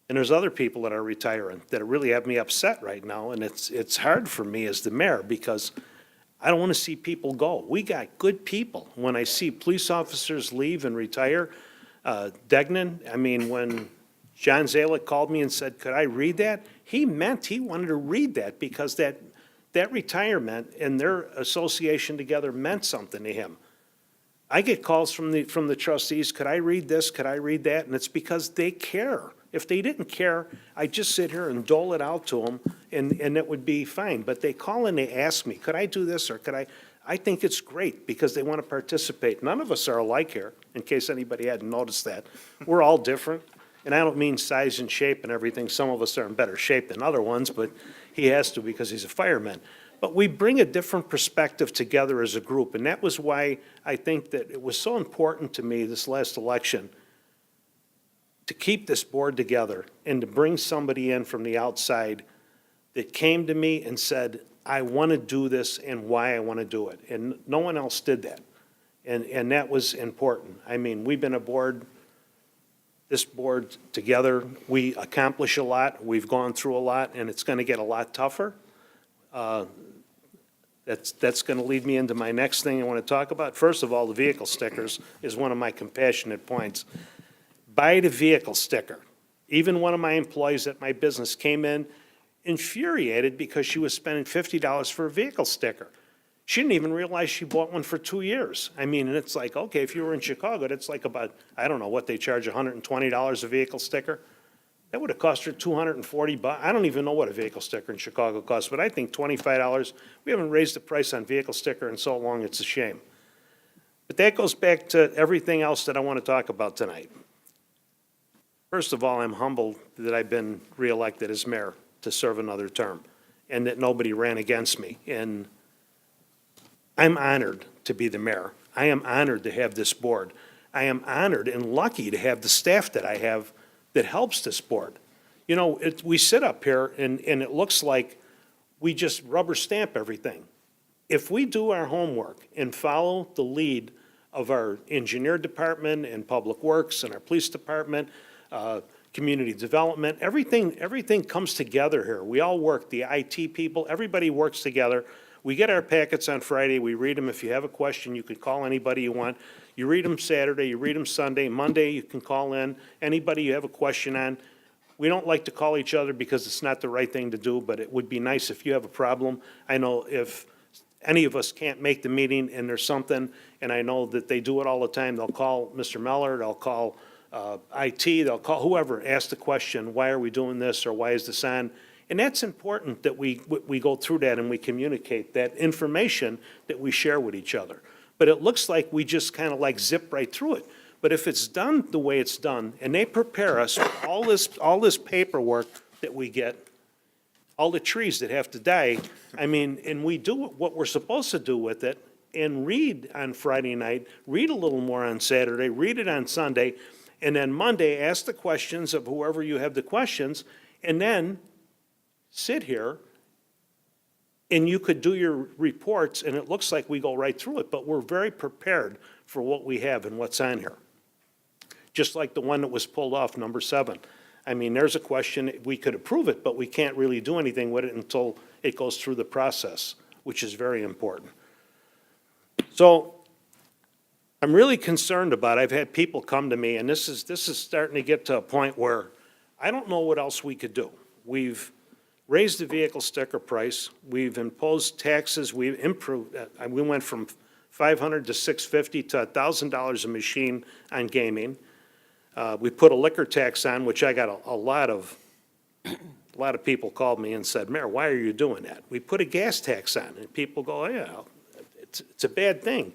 Speaker 1: And there's other people that are retiring that really have me upset right now, and it's hard for me as the mayor because I don't want to see people go. We got good people. When I see police officers leave and retire, Degnan, I mean, when John Zalick called me and said, could I read that? He meant he wanted to read that because that retirement and their association together meant something to him. I get calls from the trustees, could I read this, could I read that? And it's because they care. If they didn't care, I'd just sit here and dole it out to them, and it would be fine. But they call and they ask me, could I do this, or could I think it's great, because they want to participate. None of us are alike here, in case anybody hadn't noticed that. We're all different, and I don't mean size and shape and everything. Some of us are in better shape than other ones, but he has to because he's a fireman. But we bring a different perspective together as a group, and that was why I think that it was so important to me this last election to keep this board together and to bring somebody in from the outside that came to me and said, I want to do this and why I want to do it. And no one else did that. And that was important. I mean, we've been this board together, we accomplish a lot, we've gone through a lot, and it's going to get a lot tougher. That's going to lead me into my next thing I want to talk about. First of all, the vehicle stickers is one of my compassionate points. Buy the vehicle sticker. Even one of my employees at my business came in infuriated because she was spending $50 for a vehicle sticker. She didn't even realize she bought one for 2 years. I mean, and it's like, okay, if you were in Chicago, that's like about, I don't know what they charge, $120 a vehicle sticker. That would have cost her $240. I don't even know what a vehicle sticker in Chicago costs, but I think $25. We haven't raised the price on vehicle sticker in so long, it's a shame. But that goes back to everything else that I want to talk about tonight. First of all, I'm humbled that I've been reelected as mayor to serve another term, and that nobody ran against me. And I'm honored to be the mayor. I am honored to have this board. I am honored and lucky to have the staff that I have that helps this board. You know, we sit up here and it looks like we just rubber stamp everything. If we do our homework and follow the lead of our engineer department and public works and our police department, community development, everything comes together here. We all work, the IT people, everybody works together. We get our packets on Friday, we read them. If you have a question, you can call anybody you want. You read them Saturday, you read them Sunday. Monday, you can call in, anybody you have a question on. We don't like to call each other because it's not the right thing to do, but it would be nice if you have a problem. I know if any of us can't make the meeting and there's something, and I know that they do it all the time, they'll call Mr. Meller, they'll call IT, they'll call whoever, ask the question, why are we doing this, or why is this on? And that's important that we go through that and we communicate that information that we share with each other. But it looks like we just kind of like zip right through it. But if it's done the way it's done, and they prepare us with all this paperwork that we get, all the trees that have to die, I mean, and we do what we're supposed to do with it, and read on Friday night, read a little more on Saturday, read it on Sunday, and then Monday, ask the questions of whoever you have the questions, and then sit here, and you could do your reports, and it looks like we go right through it, but we're very prepared for what we have and what's on here. Just like the one that was pulled off, number 7. I mean, there's a question, we could approve it, but we can't really do anything with it until it goes through the process, which is very important. So I'm really concerned about it. I've had people come to me, and this is starting to get to a point where I don't know what else we could do. We've raised the vehicle sticker price. We've imposed taxes. We've improved. We went from $500 to $650 to $1,000 a machine on gaming. We put a liquor tax on, which I got a lot of people called me and said, Mayor, why are you doing that? We put a gas tax on, and people go, oh, yeah, it's a bad thing.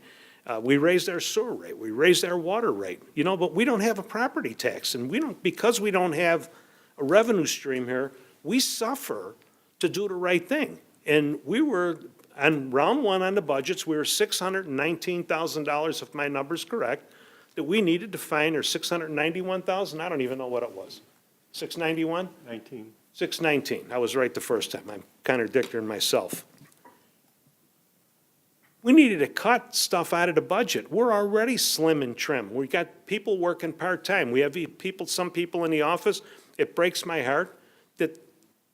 Speaker 1: We raised our sewer rate. We raised our water rate. You know, but we don't have a property tax, and because we don't have a revenue stream here, we suffer to do the right thing. And we were, on round one on the budgets, we were $619,000, if my number's correct, that we needed to find, or $691,000, I don't even know what it was. 691?
Speaker 13: 19.
Speaker 1: 619, I was right the first time. I'm contradicting myself. We needed to cut stuff out of the budget. We're already slim and trim. We got people working part-time. We have some people in the office, it breaks my heart that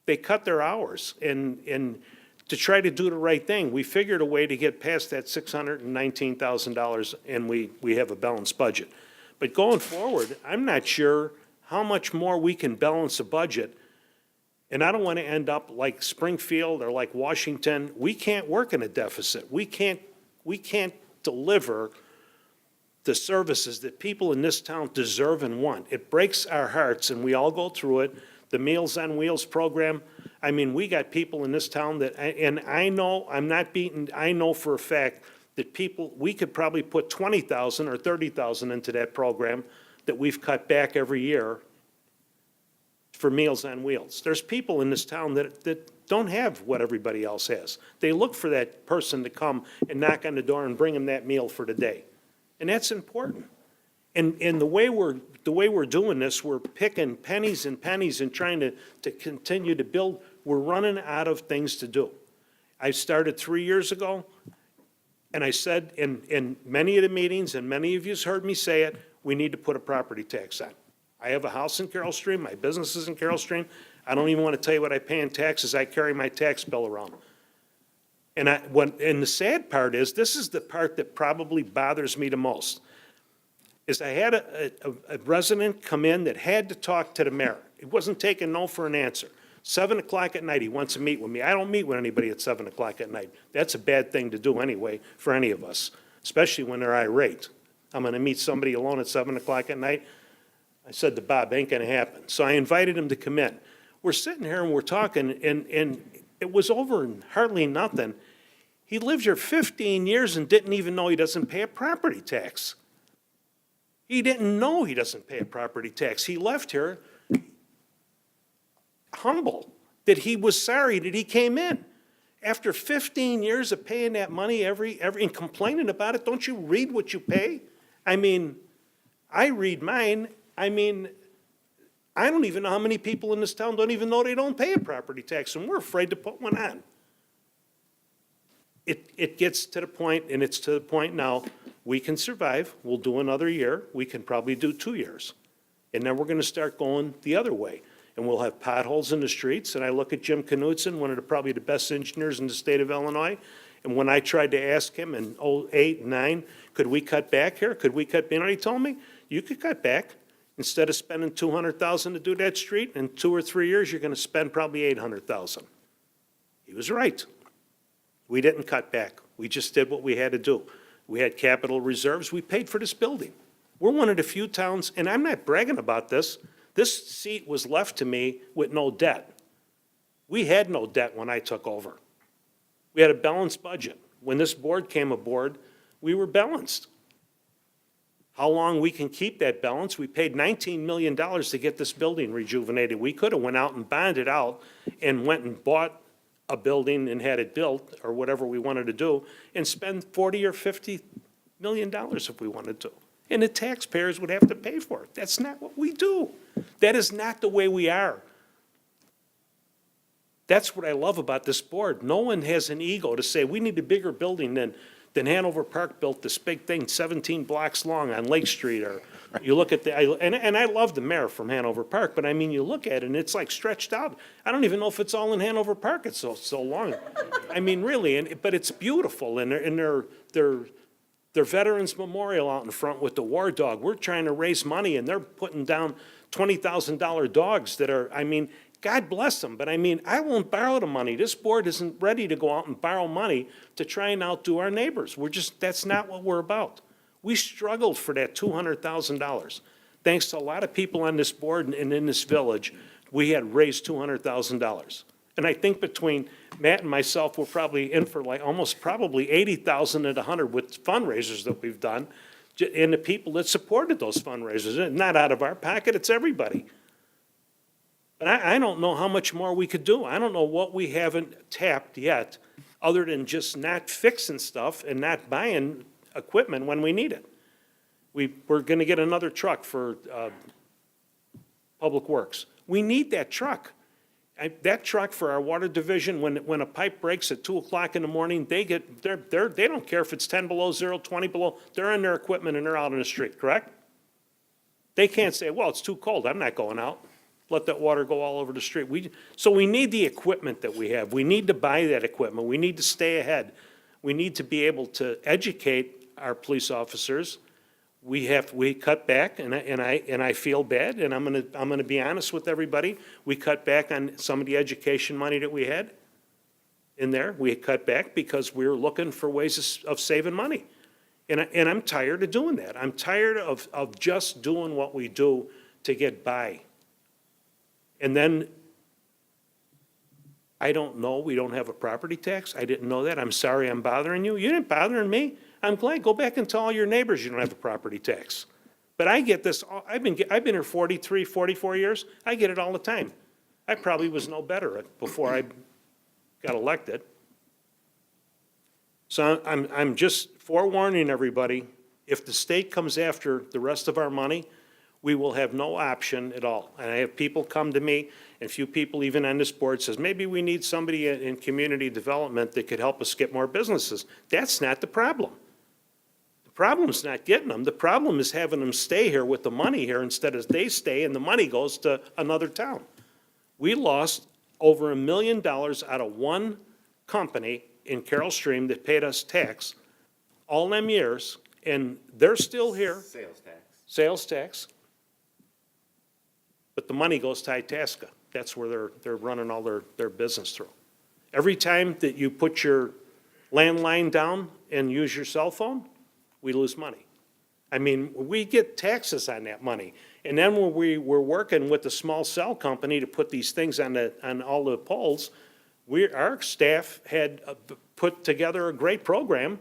Speaker 1: they cut their hours. And to try to do the right thing, we figured a way to get past that $619,000, and we have a balanced budget. But going forward, I'm not sure how much more we can balance a budget. And I don't want to end up like Springfield or like Washington. We can't work in a deficit. We can't deliver the services that people in this town deserve and want. It breaks our hearts, and we all go through it. The Meals on Wheels program, I mean, we got people in this town that, and I know, I'm not beating, I know for a fact that people, we could probably put 20,000 or 30,000 into that program that we've cut back every year for Meals on Wheels. There's people in this town that don't have what everybody else has. They look for that person to come and knock on the door and bring them that meal for the day. And that's important. And the way we're doing this, we're picking pennies and pennies and trying to continue to build. We're running out of things to do. I started 3 years ago, and I said in many of the meetings, and many of you's heard me say it, we need to put a property tax on. I have a house in Carroll Stream, my business is in Carroll Stream. I don't even want to tell you what I pay in taxes. I carry my tax bill around. And the sad part is, this is the part that probably bothers me the most, is I had a resident come in that had to talk to the mayor. He wasn't taking no for an answer. 7 o'clock at night, he wants to meet with me. I don't meet with anybody at 7 o'clock at night. That's a bad thing to do anyway for any of us, especially when they're irate. I'm going to meet somebody alone at 7 o'clock at night. I said to Bob, ain't going to happen. So I invited him to come in. We're sitting here and we're talking, and it was over hardly nothing. He lived here 15 years and didn't even know he doesn't pay a property tax. He didn't know he doesn't pay a property tax. He left here humble that he was sorry that he came in. After 15 years of paying that money and complaining about it, don't you read what you pay? I mean, I read mine. I mean, I don't even know how many people in this town don't even know they don't pay a property tax, and we're afraid to put one on. It gets to the point, and it's to the point now, we can survive. We'll do another year. We can probably do 2 years. And then we're going to start going the other way. And we'll have potholes in the streets. And I look at Jim Knutson, one of probably the best engineers in the state of Illinois. And when I tried to ask him in 2008 and 2009, could we cut back here? Could we cut back? He told me, you could cut back. Instead of spending $200,000 to do that street, in 2 or 3 years, you're going to spend probably $800,000. He was right. We didn't cut back. We just did what we had to do. We had capital reserves. We paid for this building. We're one of the few towns, and I'm not bragging about this. This seat was left to me with no debt. We had no debt when I took over. We had a balanced budget. When this board came aboard, we were balanced. How long we can keep that balance? We paid $19 million to get this building rejuvenated. We could have went out and bonded out and went and bought a building and had it built, or whatever we wanted to do, and spend $40 or $50 million if we wanted to. And the taxpayers would have to pay for it. That's not what we do. That is not the way we are. That's what I love about this board. No one has an ego to say, we need a bigger building than Hanover Park built this big thing 17 blocks long on Lake Street, or you look at and I love the mayor from Hanover Park, but I mean, you look at it and it's like stretched out. I don't even know if it's all in Hanover Park, it's so long. I mean, really, but it's beautiful, and their Veterans Memorial out in front with the war dog. We're trying to raise money, and they're putting down $20,000 dogs that are, I mean, God bless them, but I mean, I won't borrow the money. This board isn't ready to go out and borrow money to try and outdo our neighbors. That's not what we're about. We struggled for that $200,000. Thanks to a lot of people on this board and in this village, we had raised $200,000. And I think between Matt and myself, we're probably in for like almost probably 80,000 and 100 with fundraisers that we've done, and the people that supported those fundraisers. Not out of our pocket, it's everybody. But I don't know how much more we could do. I don't know what we haven't tapped yet, other than just not fixing stuff and not buying equipment when we need it. We're going to get another truck for Public Works. We need that truck. That truck for our water division, when a pipe breaks at 2 o'clock in the morning, they don't care if it's 10 below zero, 20 below. They're in their equipment and they're out in the street, correct? They can't say, well, it's too cold, I'm not going out. Let that water go all over the street. So we need the equipment that we have. We need to buy that equipment. We need to stay ahead. We need to be able to educate our police officers. We cut back, and I feel bad, and I'm gonna be honest with everybody. We cut back on some of the education money that we had in there. We cut back because we were looking for ways of saving money. And I'm tired of doing that. I'm tired of just doing what we do to get by. And then, I don't know, we don't have a property tax. I didn't know that. I'm sorry I'm bothering you. You didn't bothering me. I'm glad. Go back and tell all your neighbors you don't have a property tax. But I get this, I've been here 43, 44 years. I get it all the time. I probably was no better before I got elected. So I'm just forewarning everybody, if the state comes after the rest of our money, we will have no option at all. And I have people come to me, and a few people even on this board says, maybe we need somebody in community development that could help us get more businesses. That's not the problem. The problem is not getting them. The problem is having them stay here with the money here instead of they stay and the money goes to another town. We lost over $1 million out of one company in Carroll Stream that paid us tax all them years, and they're still here.
Speaker 3: Sales tax.
Speaker 1: Sales tax. But the money goes to Itasca. That's where they're running all their business through. Every time that you put your landline down and use your cell phone, we lose money. I mean, we get taxes on that money. And then when we were working with the small cell company to put these things on all the poles, our staff had put together a great program,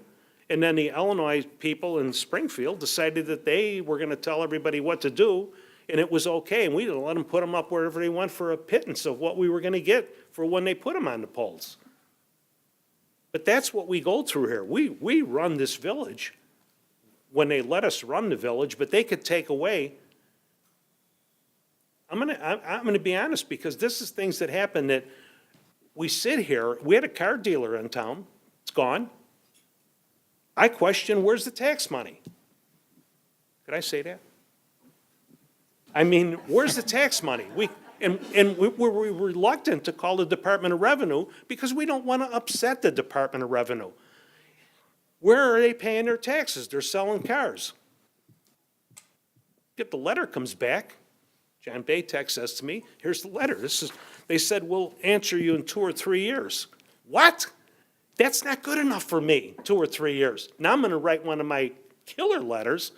Speaker 1: and then the Illinois people in Springfield decided that they were going to tell everybody what to do, and it was okay, and we didn't let them put them up wherever they went for a pittance of what we were going to get for when they put them on the poles. But that's what we go through here. We run this village when they let us run the village, but they could take away. I'm gonna be honest, because this is things that happen that we sit here. We had a car dealer in town. It's gone. I question, where's the tax money? Could I say that? I mean, where's the tax money? We're reluctant to call the Department of Revenue because we don't want to upset the Department of Revenue. Where are they paying their taxes? They're selling cars. If the letter comes back, John Baytek says to me, here's the letter. They said, we'll answer you in 2 or 3 years. What? That's not good enough for me, 2 or 3 years. Now I'm going to write one of my killer letters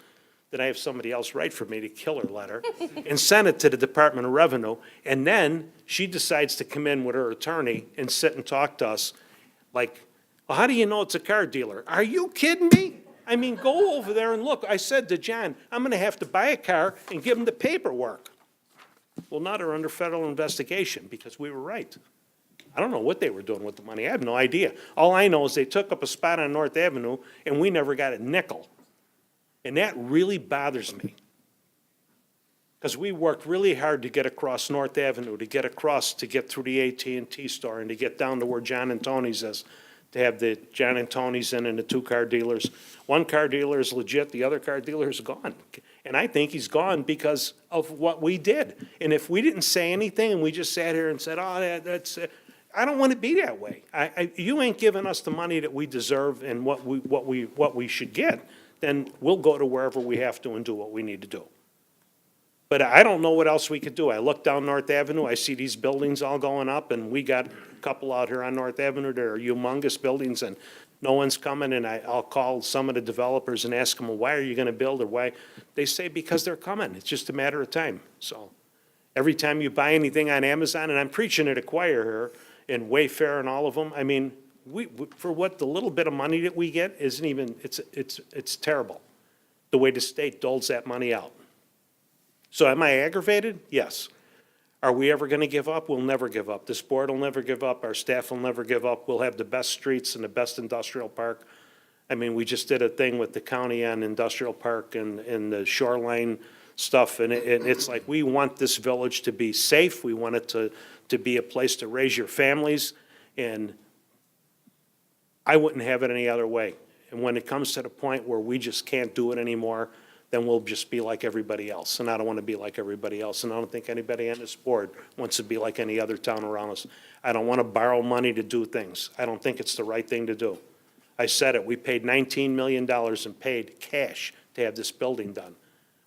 Speaker 1: that I have somebody else write for me, the killer letter, and send it to the Department of Revenue. And then she decides to come in with her attorney and sit and talk to us like, well, how do you know it's a car dealer? Are you kidding me? I mean, go over there and look. I said to John, I'm going to have to buy a car and give him the paperwork. Well, now they're under federal investigation because we were right. I don't know what they were doing with the money. I have no idea. All I know is they took up a spot on North Avenue, and we never got a nickel. And that really bothers me. Because we worked really hard to get across North Avenue, to get across, to get through the AT&T store, and to get down to where John and Tony's is, to have the John and Tony's in and the 2 car dealers. One car dealer is legit, the other car dealer is gone. And I think he's gone because of what we did. And if we didn't say anything and we just sat here and said, oh, that's, I don't want to be that way. You ain't giving us the money that we deserve and what we should get, then we'll go to wherever we have to and do what we need to do. But I don't know what else we could do. I look down North Avenue, I see these buildings all going up, and we got a couple out here on North Avenue that are humongous buildings, and no one's coming, and I'll call some of the developers and ask them, well, why are you gonna build, or why? They say, because they're coming. It's just a matter of time. So every time you buy anything on Amazon, and I'm preaching at a choir here, and Wayfair and all of them, I mean, for what the little bit of money that we get isn't even, it's terrible, the way the state doles that money out. So am I aggravated? Yes. Are we ever going to give up? We'll never give up. This board will never give up. Our staff will never give up. We'll have the best streets and the best industrial park. I mean, we just did a thing with the county on industrial park and the shoreline stuff, and it's like we want this village to be safe. We want it to be a place to raise your families, and I wouldn't have it any other way. And when it comes to the point where we just can't do it anymore, then we'll just be like everybody else. And I don't want to be like everybody else. And I don't think anybody on this board wants to be like any other town around us. I don't want to borrow money to do things. I don't think it's the right thing to do. I said it. We paid $19 million in paid cash to have this building done.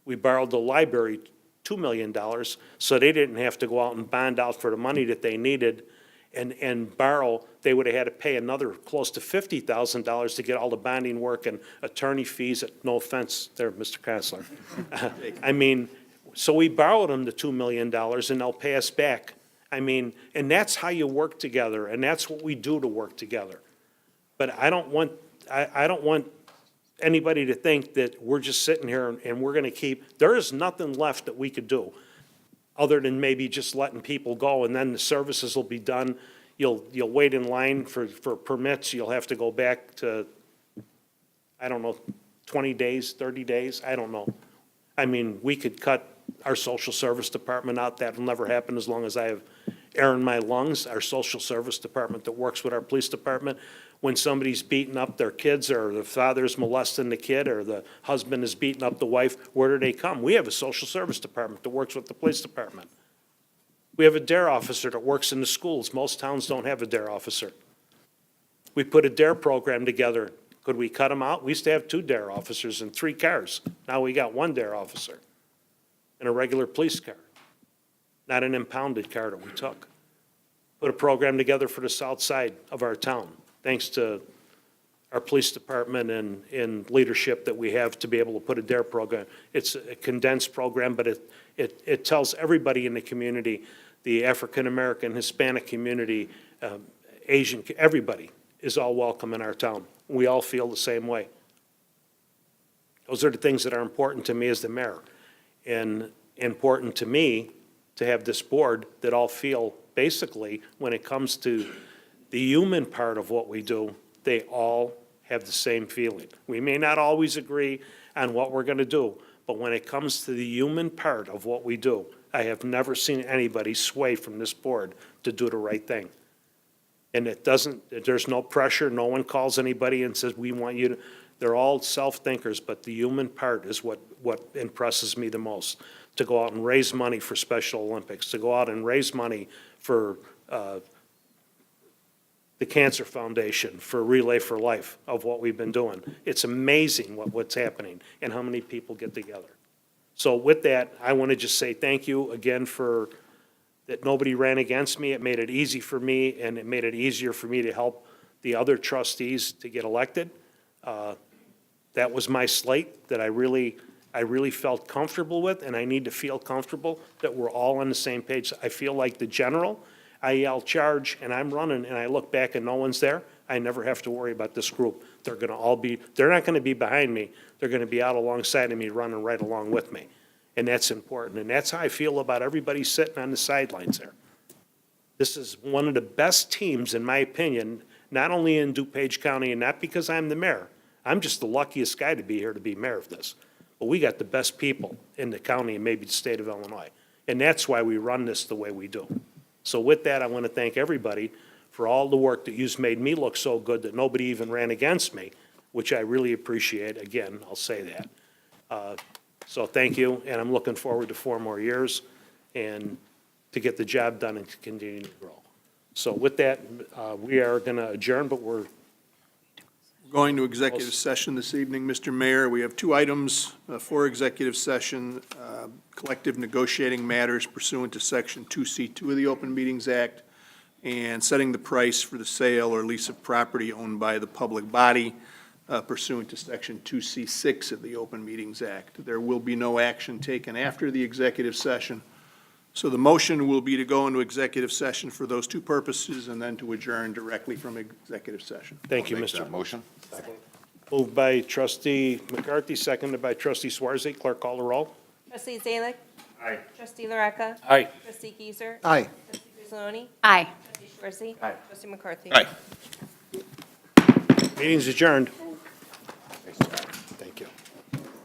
Speaker 1: We borrowed the library $2 million so they didn't have to go out and bond out for the money that they needed and borrow they would have had to pay another close to $50,000 to get all the bonding work and attorney fees, no offense there, Mr. Counselor. I mean, so we borrowed them the $2 million, and they'll pay us back. I mean, and that's how you work together, and that's what we do to work together. But I don't want anybody to think that we're just sitting here and we're gonna keep, there is nothing left that we could do, other than maybe just letting people go, and then the services will be done. You'll wait in line for permits, you'll have to go back to, I don't know, 20 days, 30 days, I don't know. I mean, we could cut our social service department out, that'll never happen as long as I have air in my lungs. Our social service department that works with our police department, when somebody's beating up their kids, or the father's molesting the kid, or the husband is beating up the wife, where do they come? We have a social service department that works with the police department. We have a DARE officer that works in the schools. Most towns don't have a DARE officer. We put a DARE program together. Could we cut them out? We used to have 2 DARE officers and 3 cars. Now we got 1 DARE officer and a regular police car, not an impounded car that we took. Put a program together for the south side of our town, thanks to our police department and leadership that we have to be able to put a DARE program. It's a condensed program, but it tells everybody in the community, the African-American, Hispanic community, Asian, everybody is all welcome in our town. We all feel the same way. Those are the things that are important to me as the mayor, and important to me to have this board that all feel, basically, when it comes to the human part of what we do, they all have the same feeling. We may not always agree on what we're going to do, but when it comes to the human part of what we do, I have never seen anybody sway from this board to do the right thing. And there's no pressure, no one calls anybody and says, we want you to, they're all self-thinkers, but the human part is what impresses me the most. To go out and raise money for Special Olympics, to go out and raise money for the Cancer Foundation, for Relay for Life, of what we've been doing. It's amazing what's happening and how many people get together. So with that, I want to just say thank you again for that nobody ran against me. It made it easy for me, and it made it easier for me to help the other trustees to get elected. That was my slate that I really felt comfortable with, and I need to feel comfortable that we're all on the same page. I feel like the general, I yell charge, and I'm running, and I look back and no one's there. I never have to worry about this group. They're not gonna be behind me. They're gonna be out alongside of me, running right along with me. And that's important, and that's how I feel about everybody sitting on the sidelines there. This is one of the best teams, in my opinion, not only in DuPage County, and not because I'm the mayor. I'm just the luckiest guy to be here to be mayor of this. But we got the best people in the county and maybe the state of Illinois. And that's why we run this the way we do. So with that, I want to thank everybody for all the work that you've made me look so good that nobody even ran against me, which I really appreciate. Again, I'll say that. So thank you, and I'm looking forward to 4 more years and to get the job done and to continue to grow. So with that, we are going to adjourn, but we're
Speaker 17: Going to executive session this evening, Mr. Mayor. We have 2 items for executive session, collective negotiating matters pursuant to Section 2C2 of the Open Meetings Act, and setting the price for the sale or lease of property owned by the public body pursuant to Section 2C6 of the Open Meetings Act. There will be no action taken after the executive session. So the motion will be to go into executive session for those 2 purposes and then to adjourn directly from executive session.
Speaker 1: Thank you,
Speaker 8: Make
Speaker 1: Mr.
Speaker 8: that motion.
Speaker 1: Moved by trustee McCarthy, seconded by trustee Swarzy. Clerk, call the roll.
Speaker 5: Trustee Zalick.
Speaker 3: Aye.
Speaker 5: Trustee Loretta.
Speaker 1: Aye.
Speaker 5: Trustee Gieser.
Speaker 15: Aye.
Speaker 5: Trustee Griselloni.
Speaker 2: Aye.
Speaker 5: Trustee Schwarze.
Speaker 3: Aye.
Speaker 5: Trustee McCarthy.
Speaker 8: Aye.
Speaker 1: Meeting's adjourned.